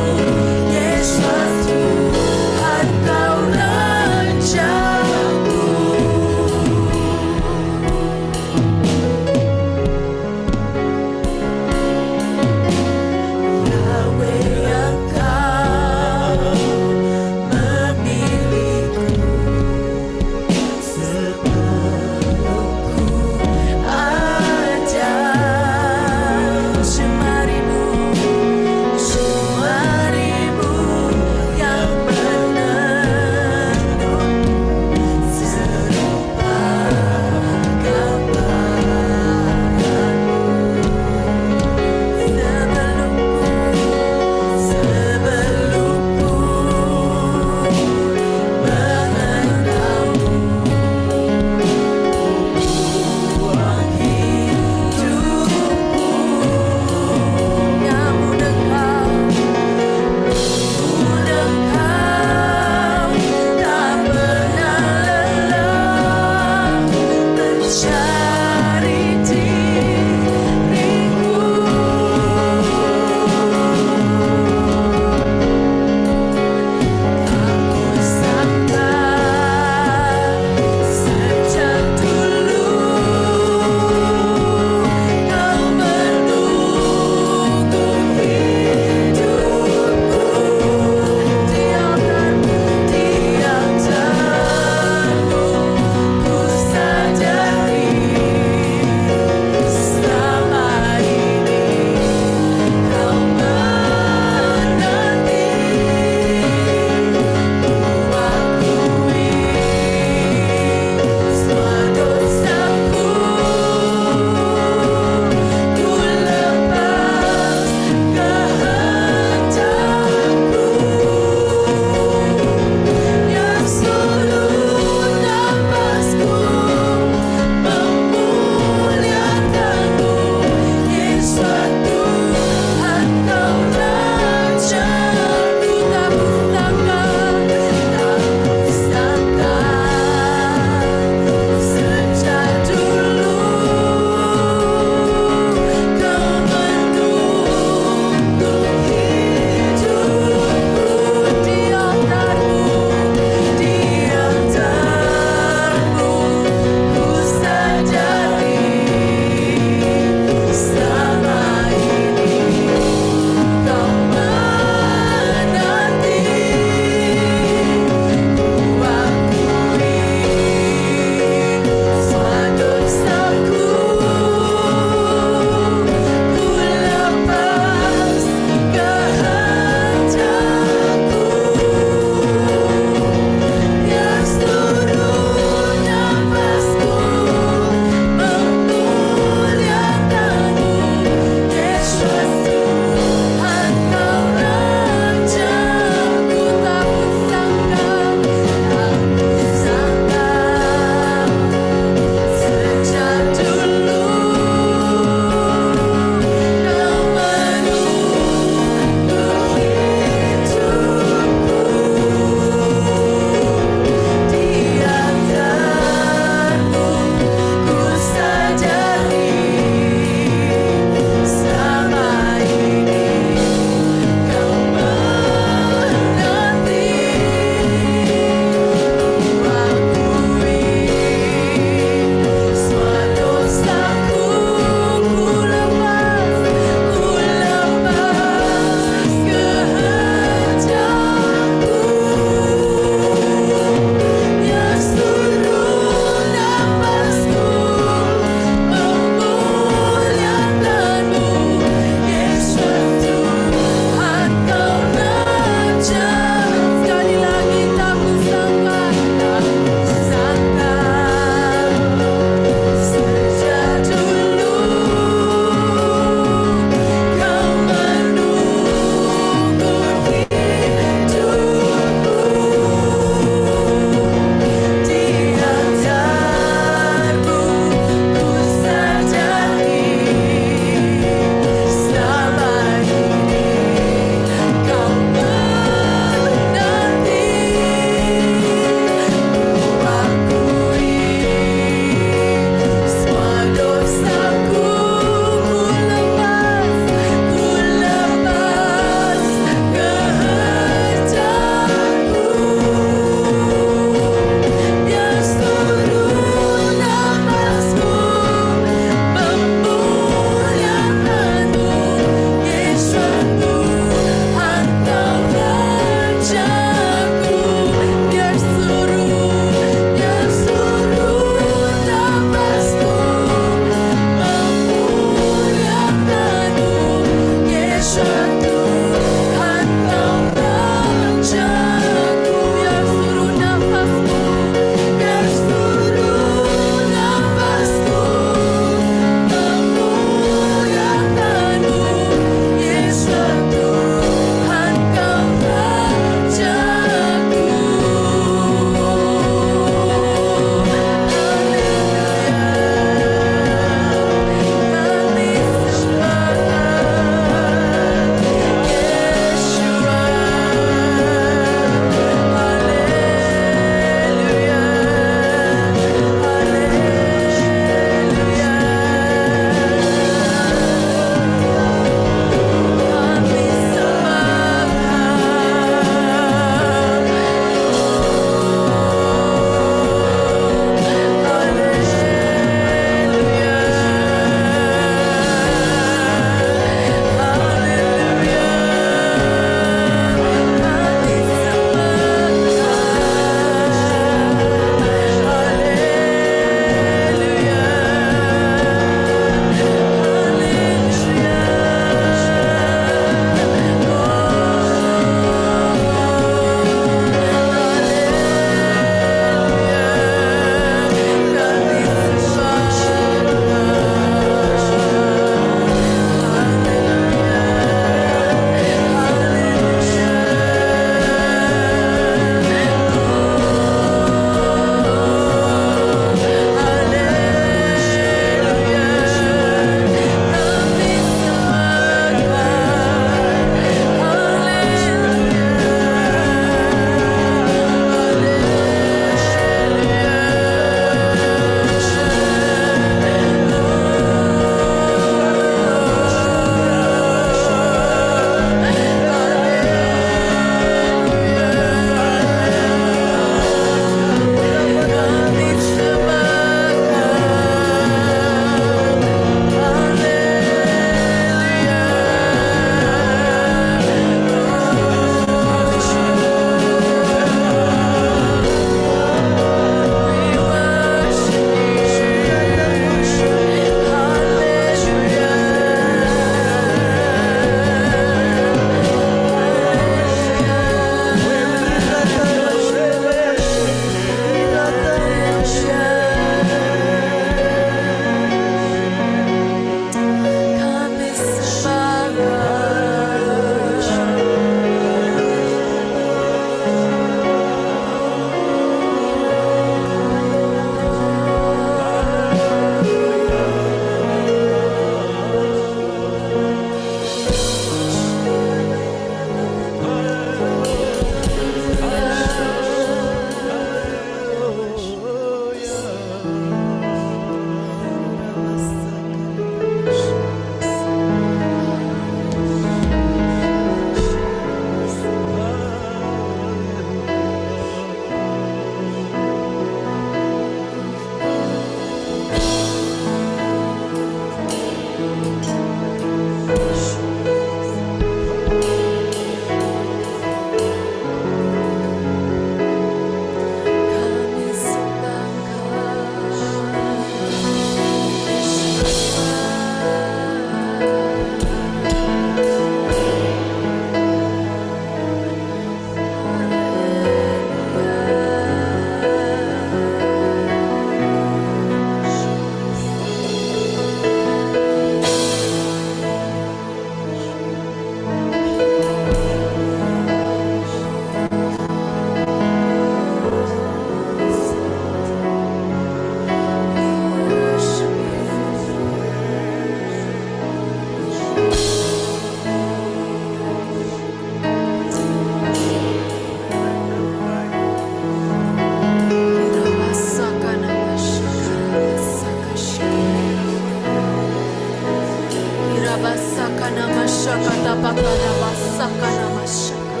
sakana mashaka.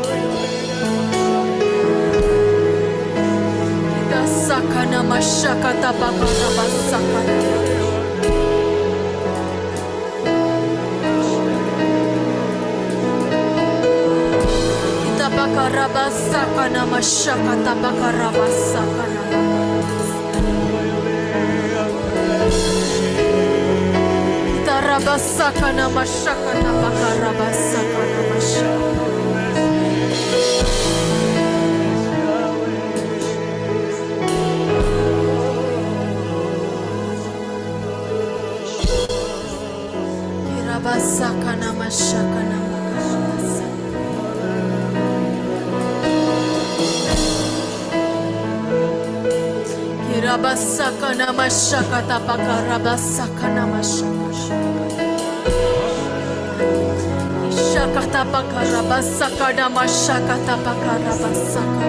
Kita sakana mashaka tabakaraba sakana. Kita bakaraba sakana mashaka tabakaraba sakana. Rabasakana mashakana bakarabasakana mashaka. Kirabasakana mashakana bakarabasakana. Kirabasakana mashakata bakarabasakana mashaka. Shakata bakarabasakana mashakata bakarabasakana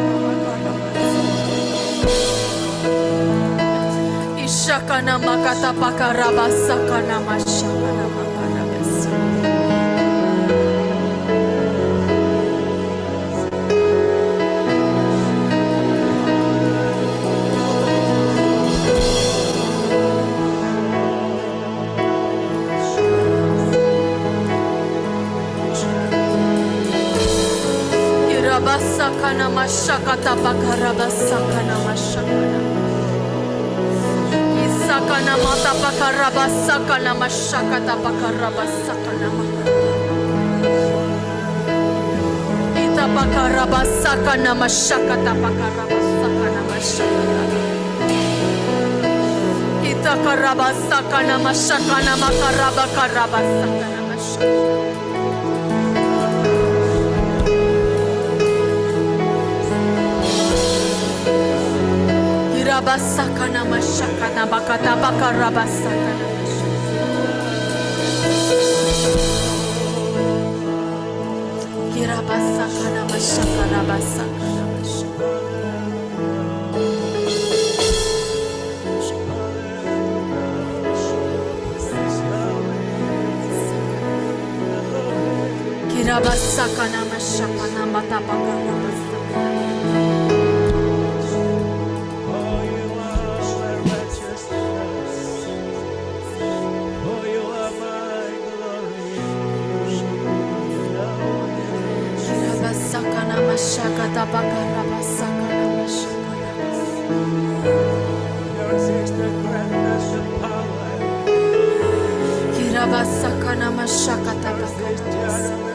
Ishakana makata bakarabasakana mashakana bakarabasakana. Kirabasakana mashakata bakarabasakana mashakana. Isakana mata bakarabasakana mashakata bakarabasakana makana. Ita bakarabasakana mashakata bakarabasakana mashakana. Ita karabasakana mashakana makarabakarabasakana mashakana. Kirabasakana mashakana bakata bakarabasakana mashakana. Kirabasakana mashakana basakana mashakana. Kirabasakana mashakana mata bakarabasakana. Kirabasakana mashakata bakarabasakana mashakana. Kirabasakana mashakata bakarabasakana.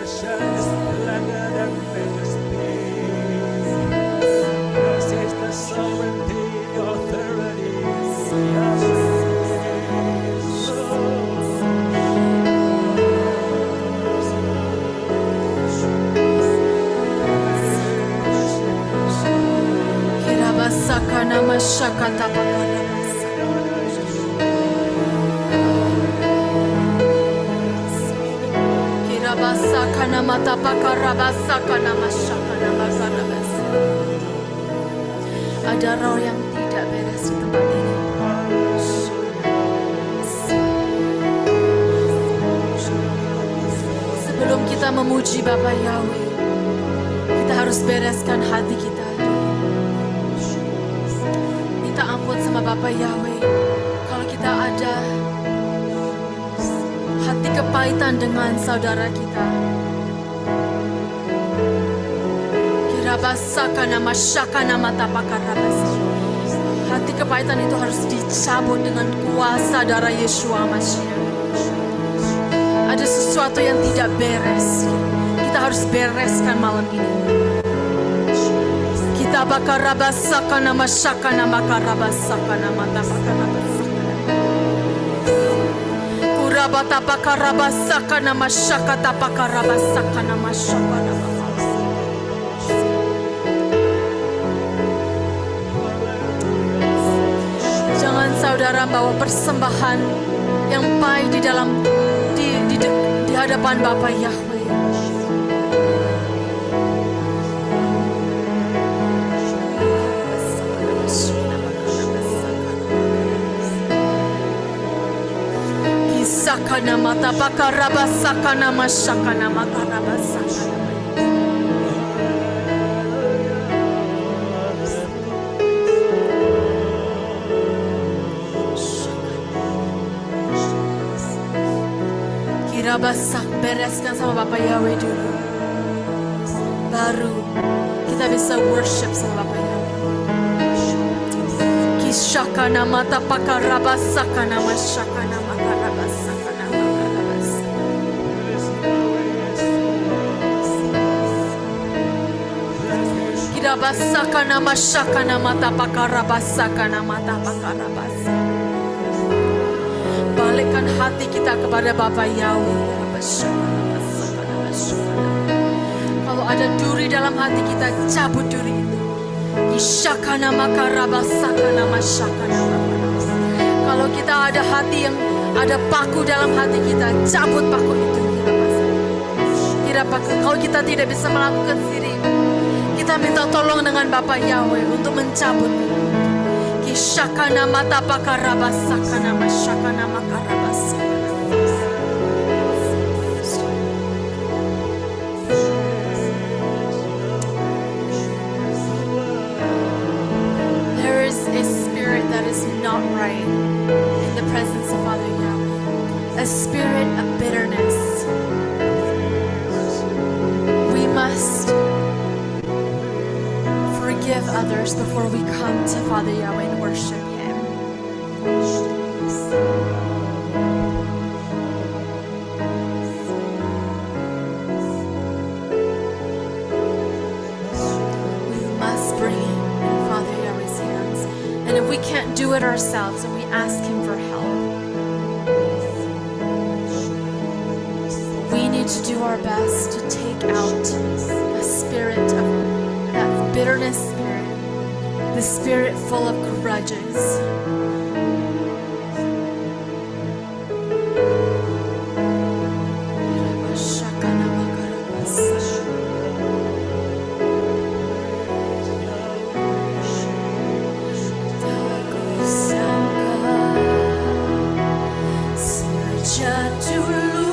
Kirabasakana mashakata bakarabasakana. Kirabasakana mata bakarabasakana mashakana bakarabasakana. Ada roh yang tidak beres di tempat ini. Sebelum kita memuji Bapa Yahweh, kita harus bereskan hati kita. Minta ampun sama Bapa Yahweh kalau kita ada hati kepahitan dengan saudara kita. Kirabasakana mashakana mata bakarabasakana. Hati kepahitan itu harus dicabut dengan kuasa darah Yeshua Mashiach. Ada sesuatu yang tidak beres. Kita harus bereskan malam ini. Kita bakarabasakana mashakana bakarabasakana mata bakarabasakana. Kurabata bakarabasakana mashakata bakarabasakana mashakana. Jangan saudara bawa persembahan yang pahit di dalam di hadapan Bapa Yahweh. Kisakana mata bakarabasakana mashakana makarabasakana. Rabasak, bereskan sama Bapak Yahweh dulu. Baru kita bisa worship sama Bapak Yahweh. Kishakana mata pakarabasakana mashakana makarabasakana makarabas. Kirabasakana mashakana mata pakarabasakana mata pakarabas. Balikkan hati kita kepada Bapak Yahweh. Kalau ada duri dalam hati kita, cabut duri itu. Isyakana makarabasakana masyakana makarabas. Kalau kita ada hati yang ada paku dalam hati kita, cabut paku itu. Kalau kita tidak bisa melakukan sendiri, kita minta tolong dengan Bapak Yahweh untuk mencabut. Kishakana mata pakarabasakana masyakana makarabas. There is a spirit that is not right in the presence of Father Yahweh. A spirit of bitterness. We must forgive others before we come to Father Yahweh and worship Him. We must bring it in Father Yahweh's hands. And if we can't do it ourselves, and we ask Him for help, we need to do our best to take out a spirit of that bitterness spirit, the spirit full of grudges. Sejak dulu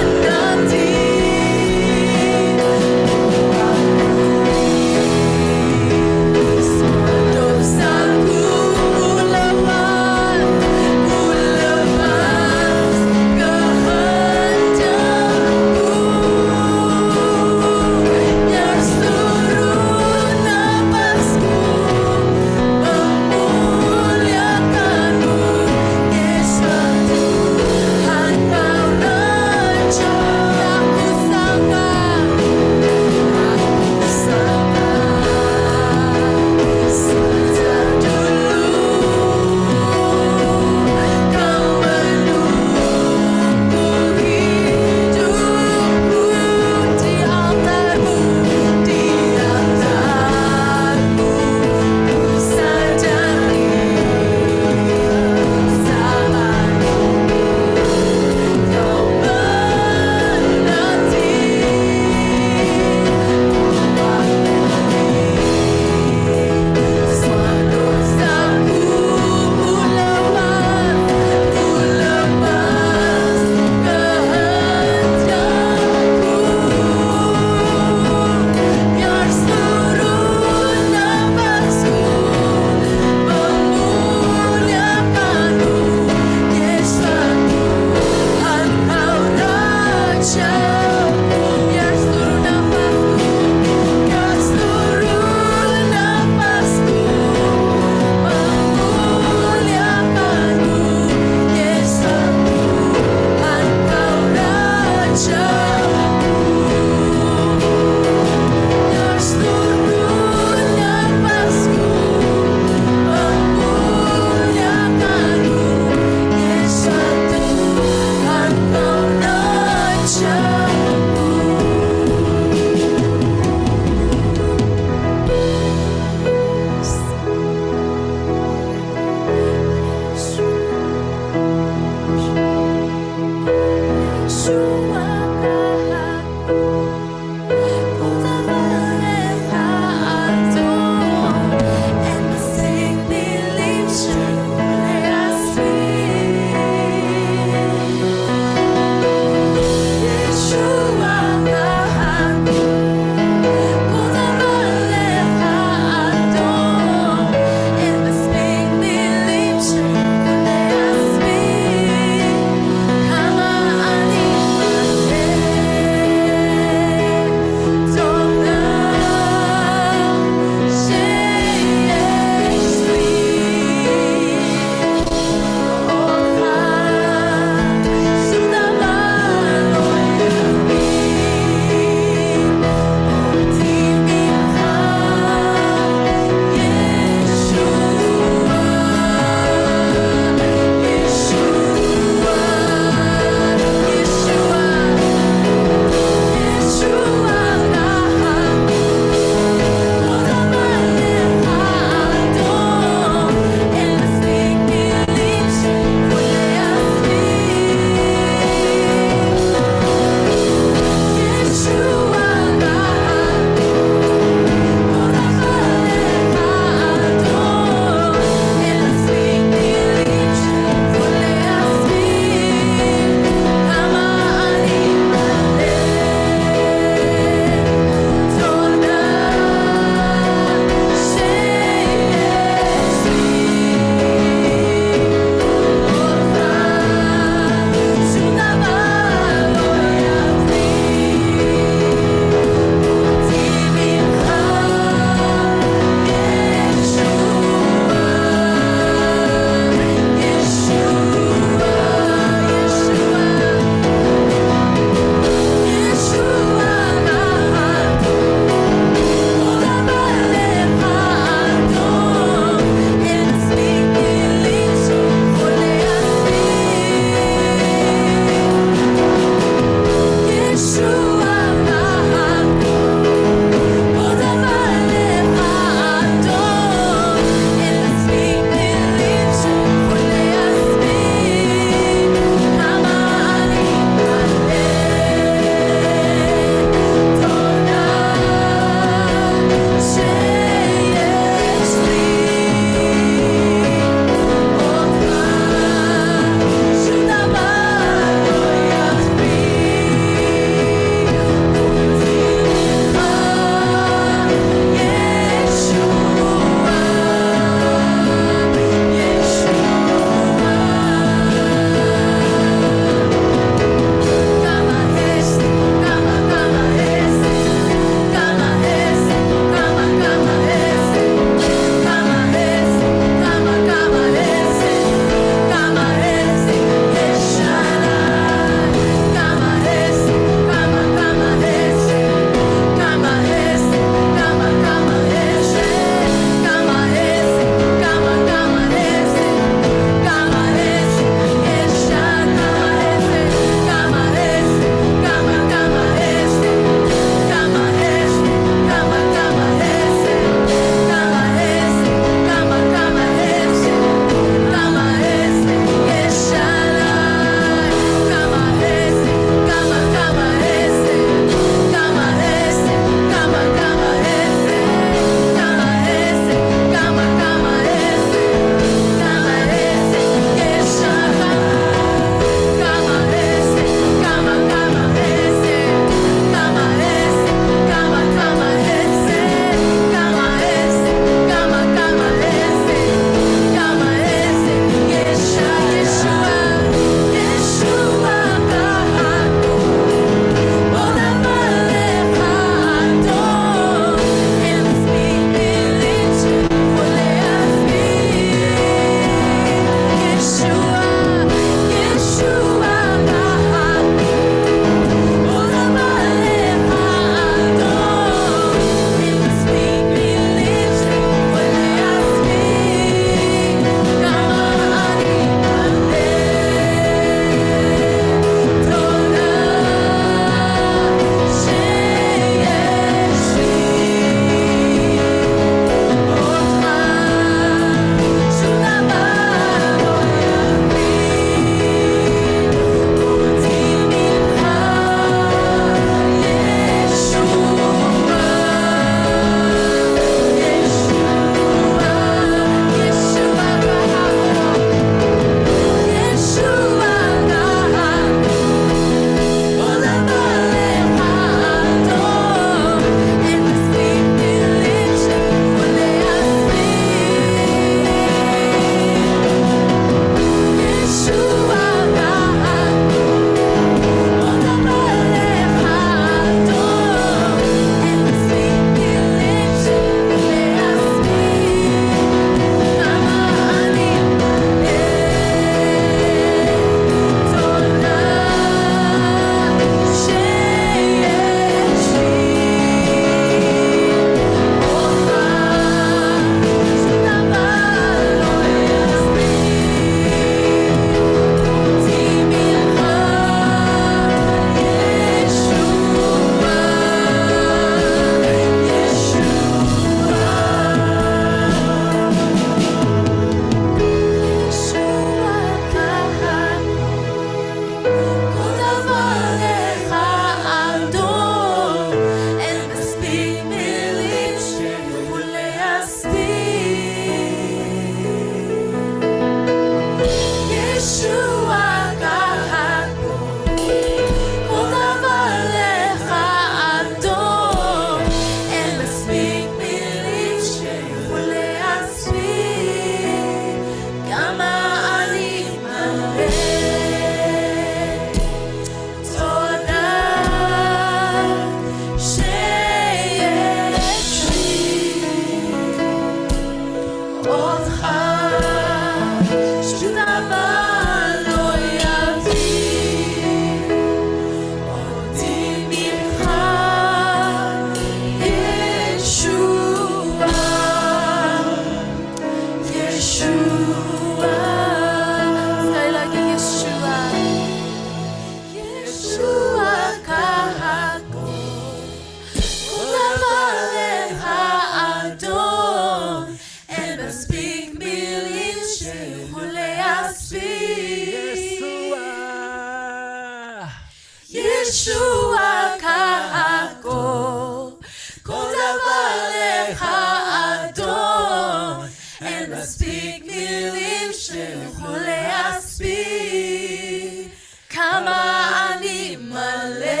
Yeshua kahako, kota balecha adon, and speak milim shehule aspi, kama ani male,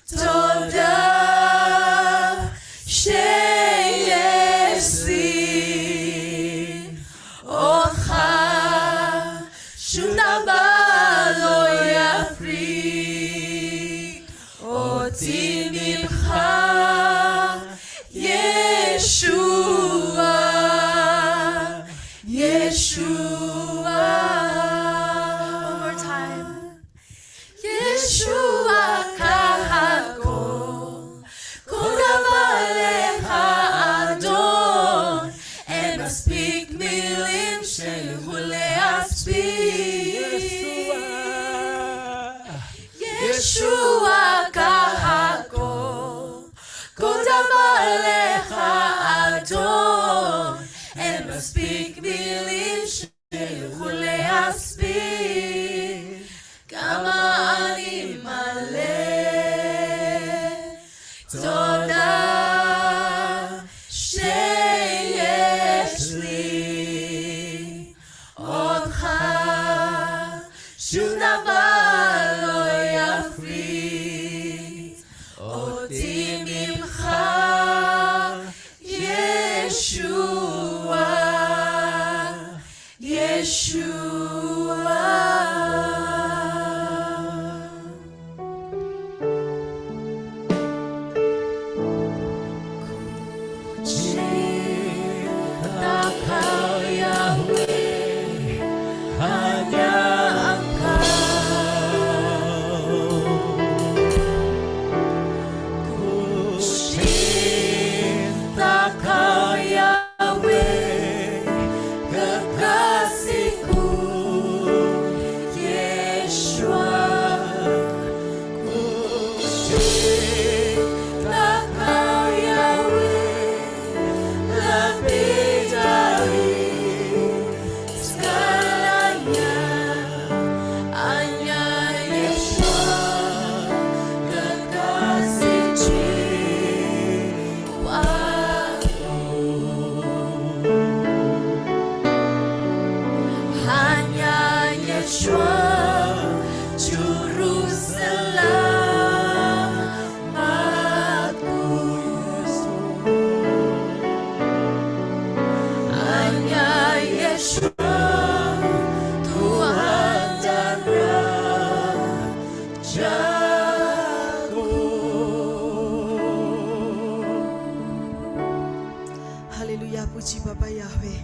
toda sheyesi, ocha shunaba. Yeshua. One more time. Yeshua kahako, kodavalecha adon, and speak milim shehule aspi. Yeshua kahako, kodavalecha adon, and speak milim shehule aspi, kama ani male, toda sheyesh li, otcha shum davar lo yafrit oti mimcha, Yeshua. Cinta kau Yahweh, hanya Engkau. Ku cinta kau Yahweh, kekasihku Yeshua. Ku cinta kau Yahweh, lebih dari segalanya. Hanya Yeshua, kekasih jiwaku. Hanya Yeshua, juru selamatku. Hanya Yeshua, Tuhan dan Rajaku. Haleluya, puji Bapak Yahweh.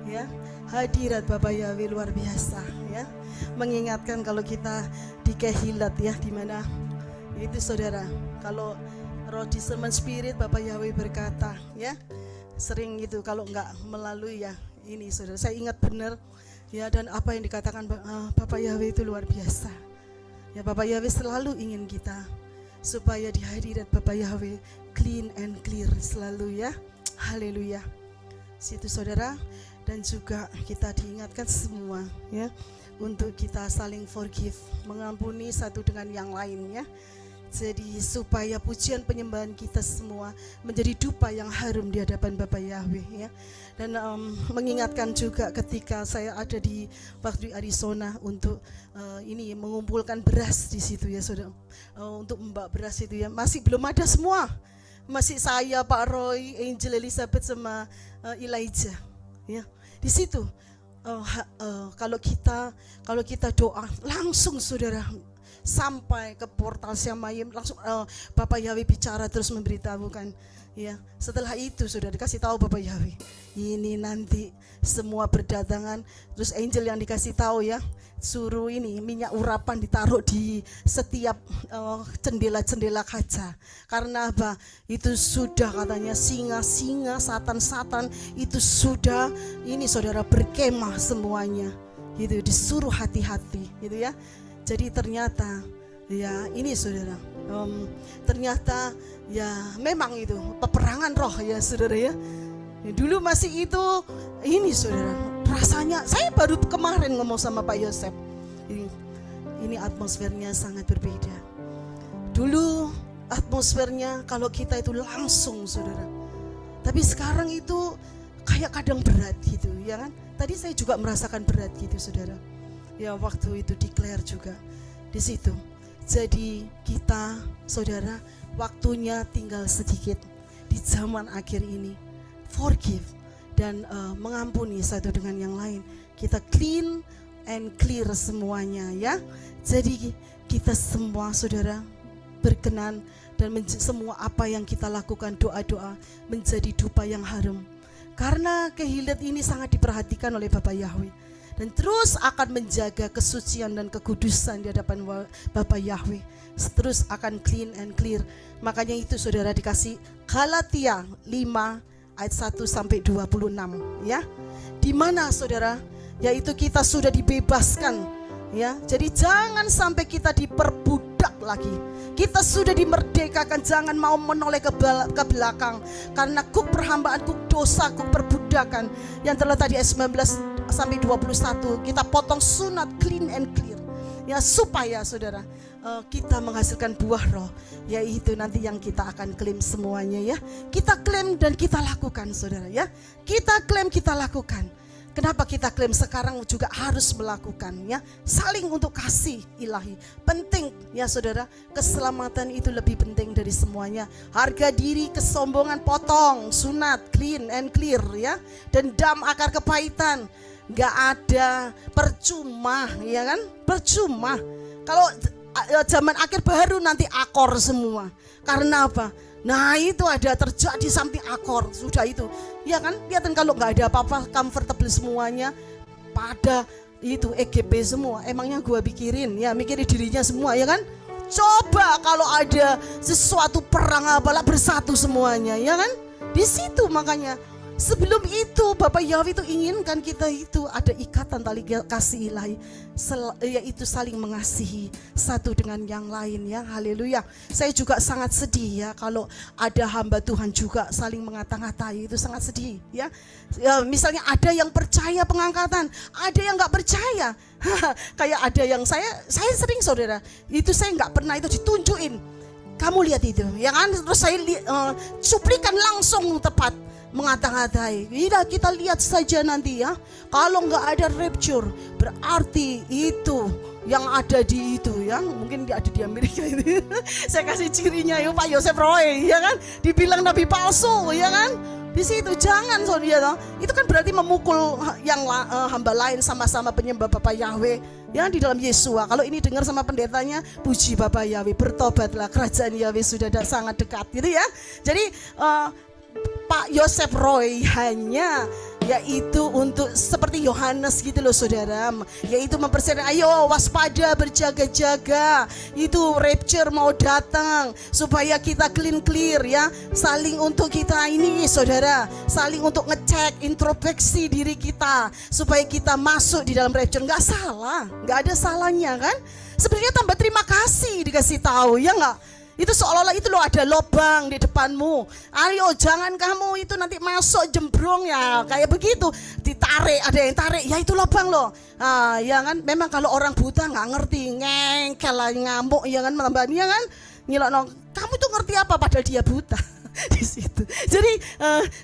Ya, hadirat Bapak Yahweh luar biasa ya. Mengingatkan kalau kita di Kehilat ya, di mana itu saudara, kalau roh discernment spirit Bapak Yahweh berkata ya, sering itu kalau enggak melalui ya ini saudara, saya ingat benar ya, dan apa yang dikatakan Bapak Yahweh itu luar biasa ya. Bapak Yahweh selalu ingin kita supaya di hadirat Bapak Yahweh clean and clear selalu ya. Haleluya. Situ saudara, dan juga kita diingatkan semua ya, untuk kita saling forgive, mengampuni satu dengan yang lain ya. Jadi supaya pujian penyembahan kita semua menjadi dupa yang harum di hadapan Bapak Yahweh ya. Dan mengingatkan juga ketika saya ada di waktu di Arizona untuk ini mengumpulkan beras di situ ya saudara, untuk membawa beras itu ya, masih belum ada semua. Masih saya, Pak Roy, Angel Elizabeth sama Elijah ya. Di situ kalau kita doa langsung saudara, sampai ke portal Syamayim, langsung Bapak Yahweh bicara terus memberitahukan. Ya, setelah itu sudah dikasih tahu Bapak Yahweh, ini nanti semua berdatangan. Terus angel yang dikasih tahu ya, suruh ini minyak urapan ditaruh di setiap jendela-jendela kaca. Karena apa? Itu sudah katanya singa-singa, satan-satan itu sudah ini saudara berkemah semuanya. Gitu, disuruh hati-hati gitu ya. Jadi ternyata ya ini saudara, ternyata ya memang itu peperangan roh ya saudara ya. Dulu masih itu ini saudara, rasanya saya baru kemarin ngomong sama Pak Yosef, ini atmosfernya sangat berbeda. Dulu atmosfernya kalau kita itu langsung saudara, tapi sekarang itu kayak kadang berat gitu ya kan. Tadi saya juga merasakan berat gitu saudara ya, waktu itu declare juga di situ. Jadi kita saudara, waktunya tinggal sedikit di zaman akhir ini. Forgive dan mengampuni satu dengan yang lain. Kita clean and clear semuanya ya. Jadi kita semua saudara berkenan dan semua apa yang kita lakukan, doa-doa menjadi dupa yang harum. Karena kehilat ini sangat diperhatikan oleh Bapak Yahweh dan terus akan menjaga kesucian dan kekudusan di hadapan Bapak Yahweh. Terus akan clean and clear. Makanya itu saudara dikasih Galatia 5 ayat 1 sampai 26 ya. Di mana saudara? Yaitu kita sudah dibebaskan ya. Jadi jangan sampai kita diperbudak lagi. Kita sudah dimerdekakan, jangan mau menoleh ke belakang. Karena kuk perhambaan, kuk dosa, kuk perbudakan yang telah tadi ayat 19 sampai 21 kita potong sunat, clean and clear. Ya supaya saudara kita menghasilkan buah roh, yaitu nanti yang kita akan klaim semuanya ya. Kita klaim dan kita lakukan saudara ya. Kita klaim, kita lakukan. Kenapa kita klaim sekarang juga harus melakukan ya. Saling untuk kasih ilahi. Penting ya saudara, keselamatan itu lebih penting dari semuanya. Harga diri, kesombongan potong, sunat, clean and clear ya. Dendam, akar kepahitan, gak ada, percuma ya kan, percuma. Kalau zaman akhir baru nanti akor semua. Karena apa? Nah itu ada terjadi samping akor, sudah itu. Ya kan, lihatin kalau nggak ada apa-apa, comfortable semuanya, pada itu EGP semua. Emangnya gua pikirin, ya mikirin dirinya semua ya kan. Coba kalau ada sesuatu perang apalah bersatu semuanya, ya kan. Di situ makanya sebelum itu Bapak Yahweh itu inginkan kita itu ada ikatan tali kasih ilahi, yaitu saling mengasihi satu dengan yang lain ya. Haleluya. Saya juga sangat sedih ya kalau ada hamba Tuhan juga saling mengata-ngatai, itu sangat sedih ya. Misalnya ada yang percaya pengangkatan, ada yang nggak percaya. Kayak ada yang saya sering saudara, itu saya nggak pernah itu ditunjukin. Kamu lihat itu ya kan, terus saya cuplikan langsung tepat mengata-ngatai. Kita lihat saja nanti ya. Kalau nggak ada rapture, berarti itu yang ada di itu ya. Mungkin ada di Amerika ini. Saya kasih cirinya ya Pak Yosef Roy ya kan. Dibilang nabi palsu ya kan. Di situ jangan saudara. Itu kan berarti memukul yang hamba lain sama-sama penyembah Bapak Yahweh ya di dalam Yesua. Kalau ini dengar sama pendetanya, puji Bapak Yahweh, bertobatlah, kerajaan Yahweh sudah sangat dekat gitu ya. Jadi Pak Yosef Roy hanya yaitu untuk seperti Yohanes gitu loh saudara, yaitu mempersiapkan, ayo waspada, berjaga-jaga, itu rapture mau datang supaya kita clear ya, saling untuk kita ini saudara, saling untuk ngecek introspeksi diri kita supaya kita masuk di dalam rapture. Nggak salah, nggak ada salahnya kan. Sebenarnya tambah terima kasih dikasih tahu ya nggak. Itu seolah-olah itu loh ada lubang di depanmu. Ayo jangan kamu itu nanti masuk jembrong ya. Kayak begitu. Ditarik, ada yang tarik. Ya itu lubang loh. Ya kan. Memang kalau orang buta nggak ngerti. Ngengkel lah, ngamuk ya kan. Melambanya kan. Ngilok, kamu tuh ngerti apa padahal dia buta. Di situ. Jadi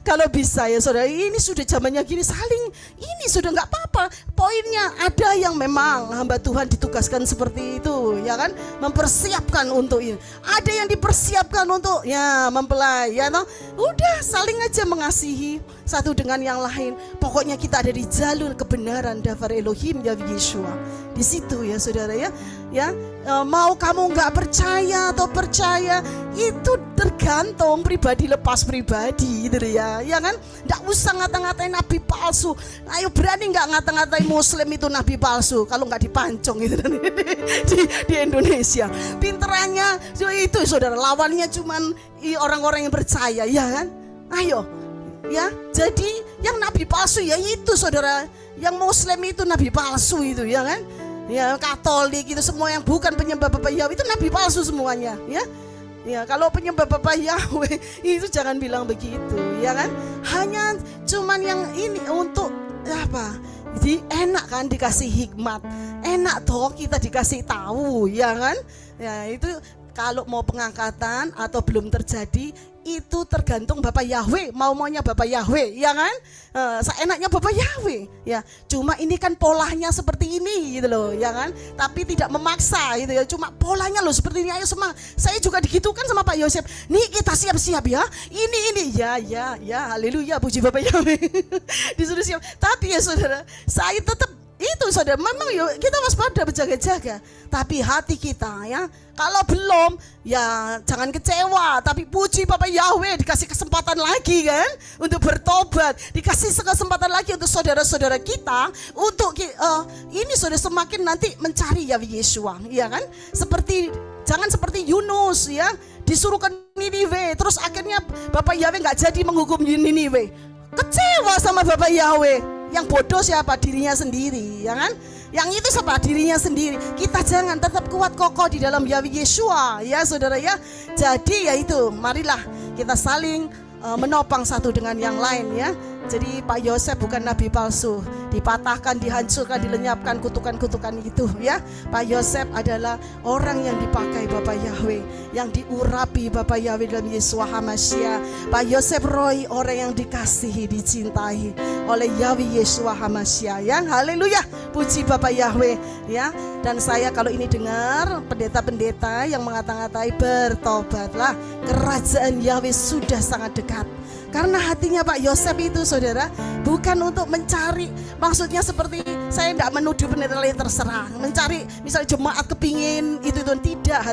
kalau bisa ya saudara, ini sudah zamannya gini, saling ini sudah nggak apa-apa. poinnya ada yang memang hamba Tuhan ditugaskan seperti itu, ya kan, mempersiapkan untuk ini. Ada yang dipersiapkan untuk ya mempelai, ya toh. Udah saling aja mengasihi satu dengan yang lain. Pokoknya kita ada di jalur kebenaran Davar Elohim Yahweh Yeshua. Di situ ya saudara ya. Ya, mau kamu nggak percaya atau percaya itu tergantung pribadi lepas pribadi gitu ya, ya kan? Nggak usah ngata-ngatain nabi palsu. Ayo berani nggak ngata-ngatain Muslim itu nabi palsu kalau nggak dipancung gitu di Indonesia. Pinterannya itu saudara, lawannya cuman orang-orang yang percaya, ya kan? Ayo, ya. Jadi yang nabi palsu ya itu saudara, yang Muslim itu nabi palsu itu, ya kan? Ya, Katolik itu semua yang bukan penyembah Bapa Yahweh itu nabi palsu semuanya, ya. Ya, kalau penyembah Bapa Yahweh itu jangan bilang begitu, ya kan? Hanya cuman yang ini untuk apa? Jadi enak kan dikasih hikmat. Enak toh kita dikasih tahu, ya kan? Ya, itu kalau mau pengangkatan atau belum terjadi itu tergantung Bapak Yahweh, maunya Bapak Yahweh, ya kan? Seenaknya Bapak Yahweh, ya. Cuma ini kan polanya seperti ini gitu loh, ya kan? Tapi tidak memaksa gitu ya. Cuma polanya loh seperti ini. Ayo semua. Saya juga digitukan sama Pak Yosef. Nih kita siap-siap ya. Ini ya, haleluya, puji Bapak Yahweh. Disuruh siap. Tapi ya saudara, saya tetap itu saudara, memang yuk kita waspada berjaga-jaga. Tapi hati kita ya, kalau belum ya jangan kecewa. Tapi puji Bapak Yahweh dikasih kesempatan lagi kan untuk bertobat, dikasih kesempatan lagi untuk saudara-saudara kita untuk ini saudara semakin nanti mencari Yahweh Yeshua, ya kan? Jangan seperti Yunus ya, disuruh ke Niniwe, terus akhirnya Bapak Yahweh nggak jadi menghukum Niniwe. Kecewa sama Bapak Yahweh. Yang bodoh siapa? Dirinya sendiri, ya kan? Yang itu siapa? Dirinya sendiri. Kita jangan, tetap kuat kokoh di dalam Yahweh Yeshua, ya saudara ya. Jadi ya itu, marilah kita saling menopang satu dengan yang lain ya. Jadi Pak Yosef bukan nabi palsu, dipatahkan, dihancurkan, dilenyapkan kutukan-kutukan itu ya. Pak Yosef adalah orang yang dipakai Bapak Yahweh, yang diurapi Bapak Yahweh dalam Yeshua HaMashiach. Pak Yosef Roy orang yang dikasihi, dicintai oleh Yahweh Yeshua HaMashiach ya. Haleluya, puji Bapak Yahweh ya. Dan saya kalau ini dengar pendeta-pendeta yang mengata-ngatai bertobatlah, kerajaan Yahweh sudah sangat dekat. Karena hatinya Pak Yosef itu saudara bukan untuk mencari, maksudnya seperti saya tidak menuduh pendeta lain, terserah mencari misalnya jemaat kepingin itu tidak.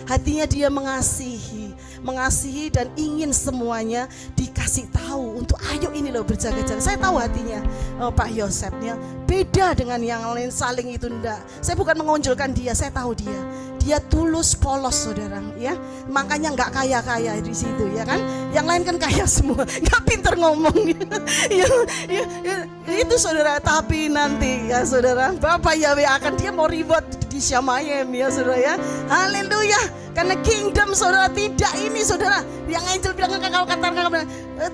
Hatinya dia mengasihi dan ingin semuanya dikasih tahu untuk ayo ini loh berjaga-jaga. Saya tahu hatinya Pak Yosefnya beda dengan yang lain, saling itu enggak. Saya bukan mengonjolkan dia, saya tahu dia tulus polos saudara ya, makanya nggak kaya di situ ya kan. Yang lain kan kaya semua, nggak pinter ngomong ya, itu saudara. Tapi nanti ya saudara, Bapak Yahweh akan dia mau reward di Syamayim ya saudara ya. Haleluya, karena kingdom saudara tidak ini saudara, yang angel bilang kalau katakan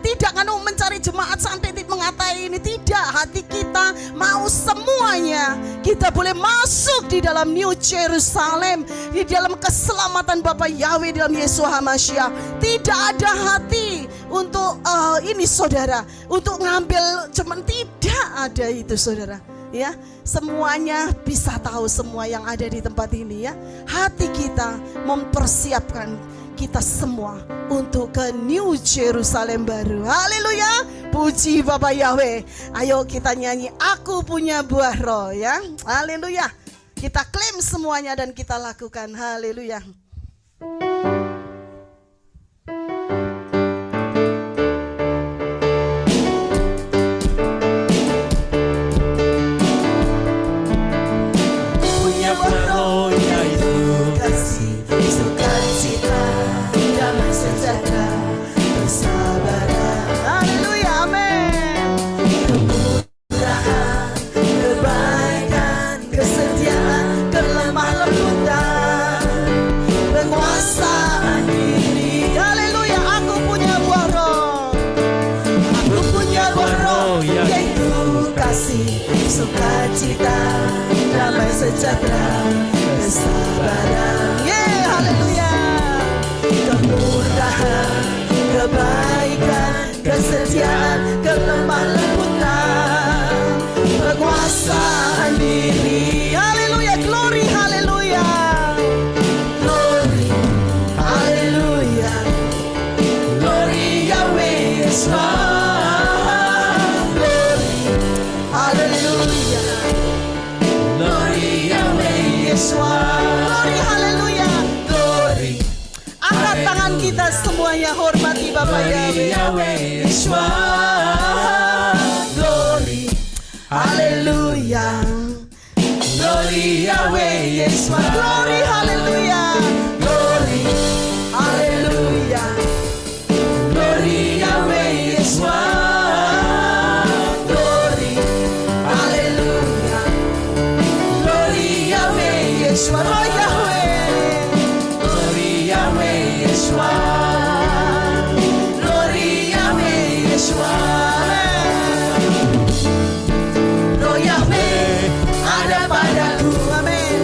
tidak kan mencari jemaat sampai mengatai ini, tidak. Hati kita mau semuanya kita boleh masuk di dalam New Jerusalem, di dalam keselamatan Bapak Yahweh dalam Yeshua HaMashiach. Tidak ada hati untuk ini saudara, untuk ngambil cuman, tidak ada itu saudara ya. Semuanya bisa tahu semua yang ada di tempat ini ya. Hati kita mempersiapkan kita semua untuk ke New Jerusalem baru. Haleluya, puji Bapak Yahweh. Ayo kita nyanyi Aku Punya Buah Roh ya. Haleluya, kita klaim semuanya dan kita lakukan. Haleluya. Sukacita, damai sejahtera, kesabaran, haleluya, kemurahan, kebaikan, kesetiaan, kelemah lembutan, penguasa Yeshua. Glory, haleluya. Glory, Angkat tangan kita semuanya, hormati Bapa Yahweh. Yahweh Yeshua. Glory, Haleluya. glory Yahweh Yeshua. Glory, haleluya. Glory, Haleluya. glory Yahweh Yeshua. Glory, Haleluya. glory Yahweh Yeshua, Yeshua. Roh Yahweh. Glory Yahweh Yeshua. Glory Yahweh Yeshua. Roh Yahweh ada padaku, Amin.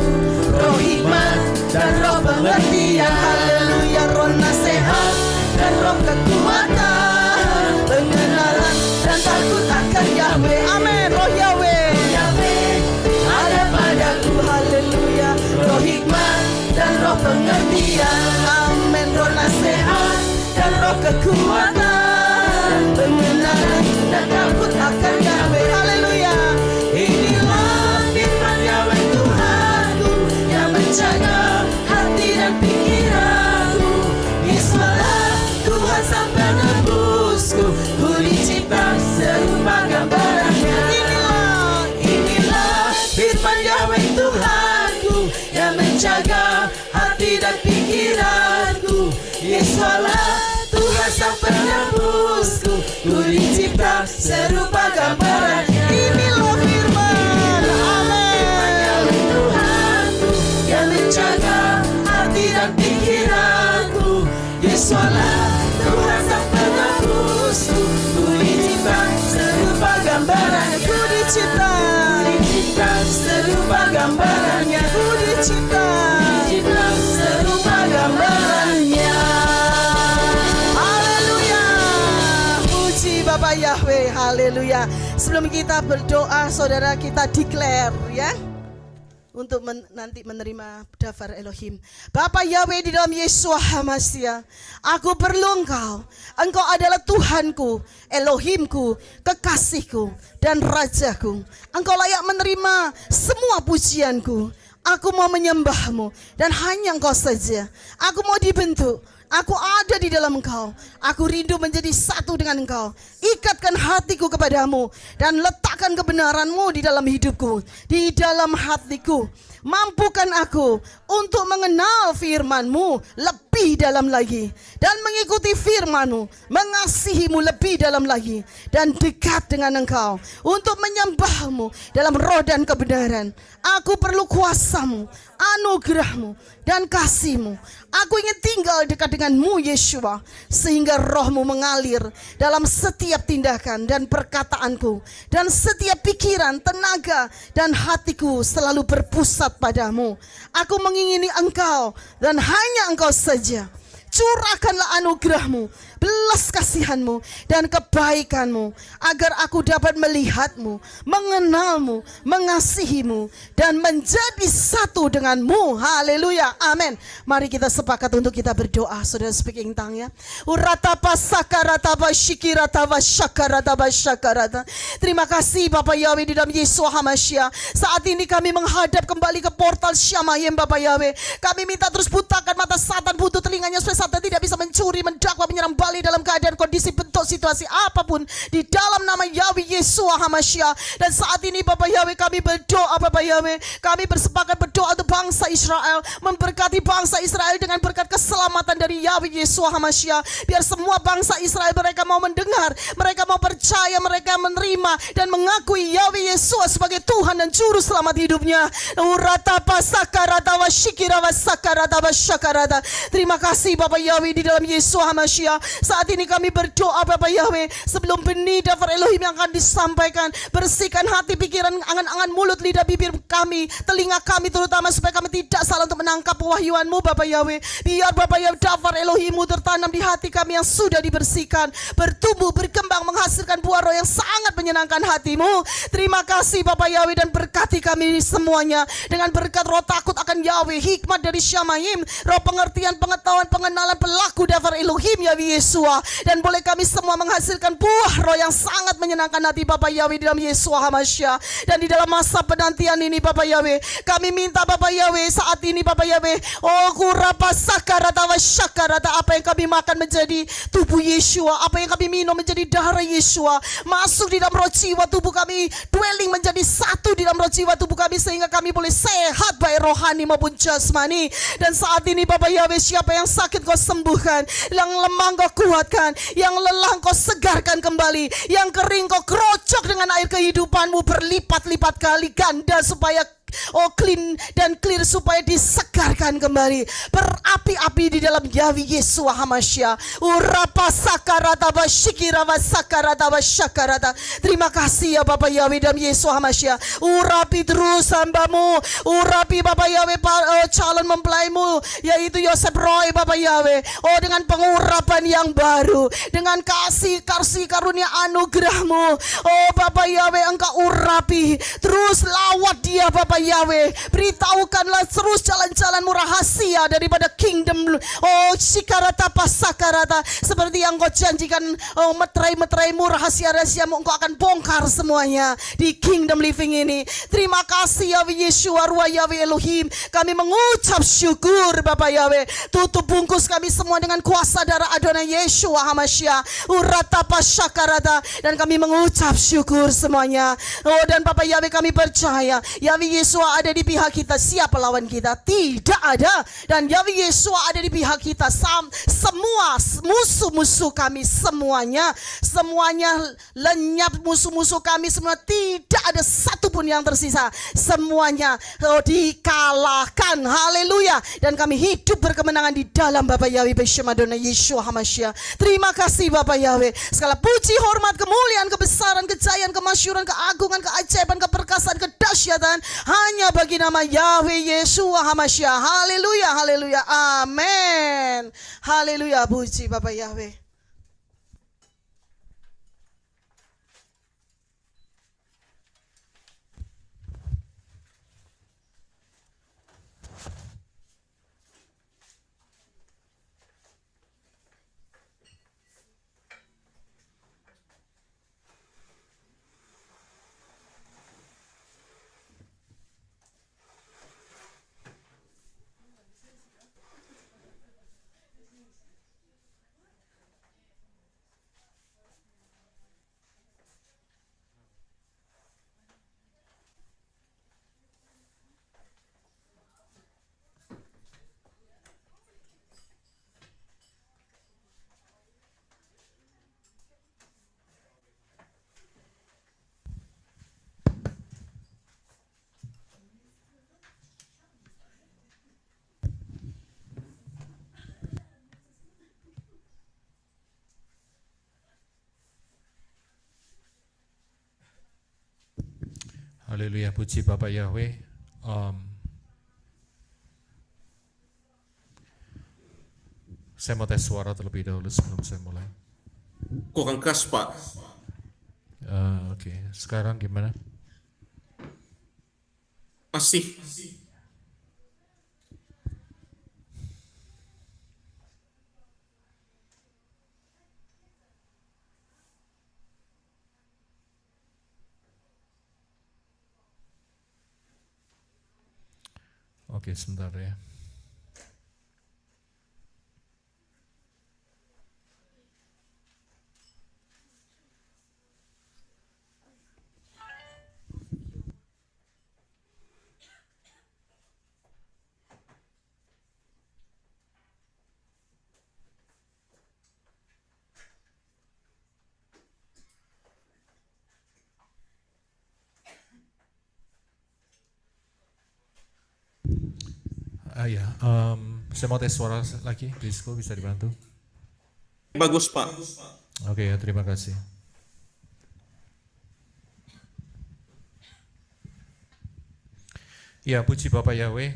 roh hikmat dan roh pengertian, Haleluya. Roh nasihat dan roh kekuatan, pengenalan dan takut akan Yahweh. Amin. Roh Yahweh. Yahweh ada padaku, Haleluya. roh hikmat dan roh pengertian, Amin. Roh nasihat dan roh kekuatan, pengenalan dan takut akan Yahweh. Haleluya. Inilah firman Yahweh Tuhanku yang menjaga hati dan pikiranku. Yesuslah Tuhan sang penebusku, ku dicipta serupa gambarannya. Inilah firman Yahweh Tuhanku yang menjaga hati dan pikiranku. Yesuslah Tuhan sang penebusku, ku dicipta serupa gambarannya. Inilah firman. Amin. Tuhanku yang menjaga hati dan pikiranku. Yesuslah Tuhan sang penebusku, ku dicipta serupa gambarannya. Ku dicipta. Dicipta serupa gambarannya. Ku dicipta. Dicipta serupa gambarannya. Haleluya. Puji Bapak Yahweh. Haleluya. Sebelum kita berdoa, saudara, kita declare ya, untuk nanti menerima daftar Elohim. Bapak Yahweh di dalam Yeshua HaMashiach, aku perlu Engkau. Engkau adalah Tuhanku, Elohimku, kekasihku, dan Rajaku. Engkau layak menerima semua pujianku. Aku mau menyembahmu dan hanya Engkau saja. Aku mau dibentuk. Aku ada di dalam Engkau. Aku rindu menjadi satu dengan Engkau. Ikatkan hatiku kepadamu dan letakkan kebenaranmu di dalam hidupku, di dalam hatiku. Mampukan aku untuk mengenal firman-Mu lebih dalam lagi dan mengikuti firman-Mu, mengasihi-Mu lebih dalam lagi dan dekat dengan Engkau untuk menyembah-Mu dalam roh dan kebenaran. Aku perlu kuasa-Mu, anugerah-Mu dan kasih-Mu. Aku ingin tinggal dekat dengan-Mu Yeshua, sehingga roh-Mu mengalir dalam setiap tindakan dan perkataanku, dan setiap pikiran, tenaga dan hatiku selalu berpusat padamu. Aku mengingini Engkau dan hanya Engkau saja. Curahkanlah anugerah-Mu, belas kasihan-Mu dan kebaikan-Mu, agar aku dapat melihat-Mu, mengenal-Mu, mengasihi-Mu dan menjadi satu dengan-Mu. Haleluya, amin. Mari kita sepakat untuk kita berdoa. Saudara speaking tongue ya. Uratapa sakaratapa shikiratapa shakaratapa shakarata. Terima kasih Bapak Yahweh di dalam Yeshua HaMashiach. Saat ini kami menghadap kembali ke portal Syamayim Bapak Yahweh. Kami minta terus butakan mata Satan, butuh telinganya supaya Satan tidak bisa mencuri, mendakwa, menyerang balik dalam keadaan kondisi, bentuk, situasi apapun di dalam nama Yahweh Yeshua HaMashiach. Dan saat ini Bapak Yahweh kami berdoa Bapak Yahweh, kami bersepakat berdoa untuk bangsa Israel, memberkati bangsa Israel dengan berkat keselamatan dari Yahweh Yeshua HaMashiach. Biar semua bangsa Israel mereka mau mendengar, mereka mau percaya, mereka menerima dan mengakui Yahweh Yeshua sebagai Tuhan dan Juru Selamat hidupnya. Uratapa sakarata wa shikira wa sakarata wa shakarata. Terima kasih Bapak Yahweh di dalam Yeshua HaMashiach. Saat ini kami berdoa Bapak Yahweh, sebelum benih daftar Elohim yang akan disampaikan, bersihkan hati, pikiran, angan-angan, mulut, lidah, bibir kami, telinga kami terutama, supaya kami tidak salah untuk menangkap pewahyuan-Mu Bapak Yahweh. Biar Bapak Yahweh daftar Elohim-Mu tertanam di hati kami yang sudah dibersihkan, bertumbuh, berkembang, menghasilkan buah roh yang sangat menyenangkan hati-Mu. Terima kasih Bapak Yahweh, dan berkati kami semuanya dengan berkat roh takut akan Yahweh, hikmat dari Syamayim, roh pengertian, pengetahuan, pengenalan, pelaku daftar Elohim Yahweh Yesus. Yesua. Dan boleh kami semua menghasilkan buah roh yang sangat menyenangkan hati Bapak Yahweh di dalam Yesua HaMashiach. Dan di dalam masa penantian ini Bapak Yahweh, kami minta Bapak Yahweh saat ini Bapak Yahweh, oh kurapa sakarata wa syakarata, apa yang kami makan menjadi tubuh Yeshua, apa yang kami minum menjadi darah Yeshua, masuk di dalam roh jiwa tubuh kami, dwelling menjadi satu di dalam roh jiwa tubuh kami, sehingga kami boleh sehat baik rohani maupun jasmani. Dan saat ini Bapak Yahweh, siapa yang sakit Kau sembuhkan, yang lemah Kau kuatkan, yang lelah Kau segarkan kembali, yang kering Kau kerocok dengan air kehidupan-Mu berlipat-lipat kali ganda, supaya clean dan clear, supaya disegarkan kembali, berapi-api di dalam Yahweh Yesua HaMashiach. Urapa sakarata basyikira wa sakarata wasyakarata. Terima kasih ya Bapak Yahweh dalam Yesua HaMashiach. Urapi terus hamba-Mu, urapi Bapak Yahweh calon mempelai-Mu yaitu Yosef Roy Bapak Yahweh, dengan pengurapan yang baru, dengan kasih karunia anugerah-Mu, Bapak Yahweh, Engkau urapi terus, lawat dia Bapak Yahweh, beritahukanlah terus jalan-jalan-Mu rahasia daripada kingdom, sikarata pasakarata, seperti yang Kau janjikan, meterai-meterai-Mu, rahasia-rahasia-Mu Engkau akan bongkar semuanya di kingdom living ini. Terima kasih Yahweh Yeshua Ruah Yahweh Elohim, kami mengucap syukur Bapak Yahweh. Tutup bungkus kami semua dengan kuasa darah Adonai Yeshua HaMashiach, urata pasyakarata, dan kami mengucap syukur semuanya. Dan Bapak Yahweh, kami percaya Yahweh Yeshua ada di pihak kita. Siapa lawan kita? Tidak ada. Dan Yahweh Yeshua ada di pihak kita. Semua musuh-musuh kami semuanya lenyap, musuh-musuh kami semua, tidak ada satupun yang tersisa. Semuanya dikalahkan. Haleluya. Dan kami hidup berkemenangan di dalam Bapak Yahweh B'Shem Adonai Yeshua HaMashiach. Terima kasih Bapak Yahweh. Segala puji, hormat, kemuliaan, kebesaran, kejayaan, kemasyhuran, keagungan, keajaiban, keperkasaan, kedahsyatan hanya bagi nama Yahweh Yeshua HaMashiach. Haleluya, haleluya, amin. Haleluya, puji Bapak Yahweh. Haleluya, puji Bapak Yahweh. Saya mau tes suara terlebih dahulu sebelum saya mulai. Kurang keras, Pak. Oke, sekarang gimana? Masih. Oke, sebentar ya. Saya mau tes suara lagi, Disco bisa dibantu? Bagus, Pak. Oke, ya, terima kasih. Ya, puji Bapak Yahweh.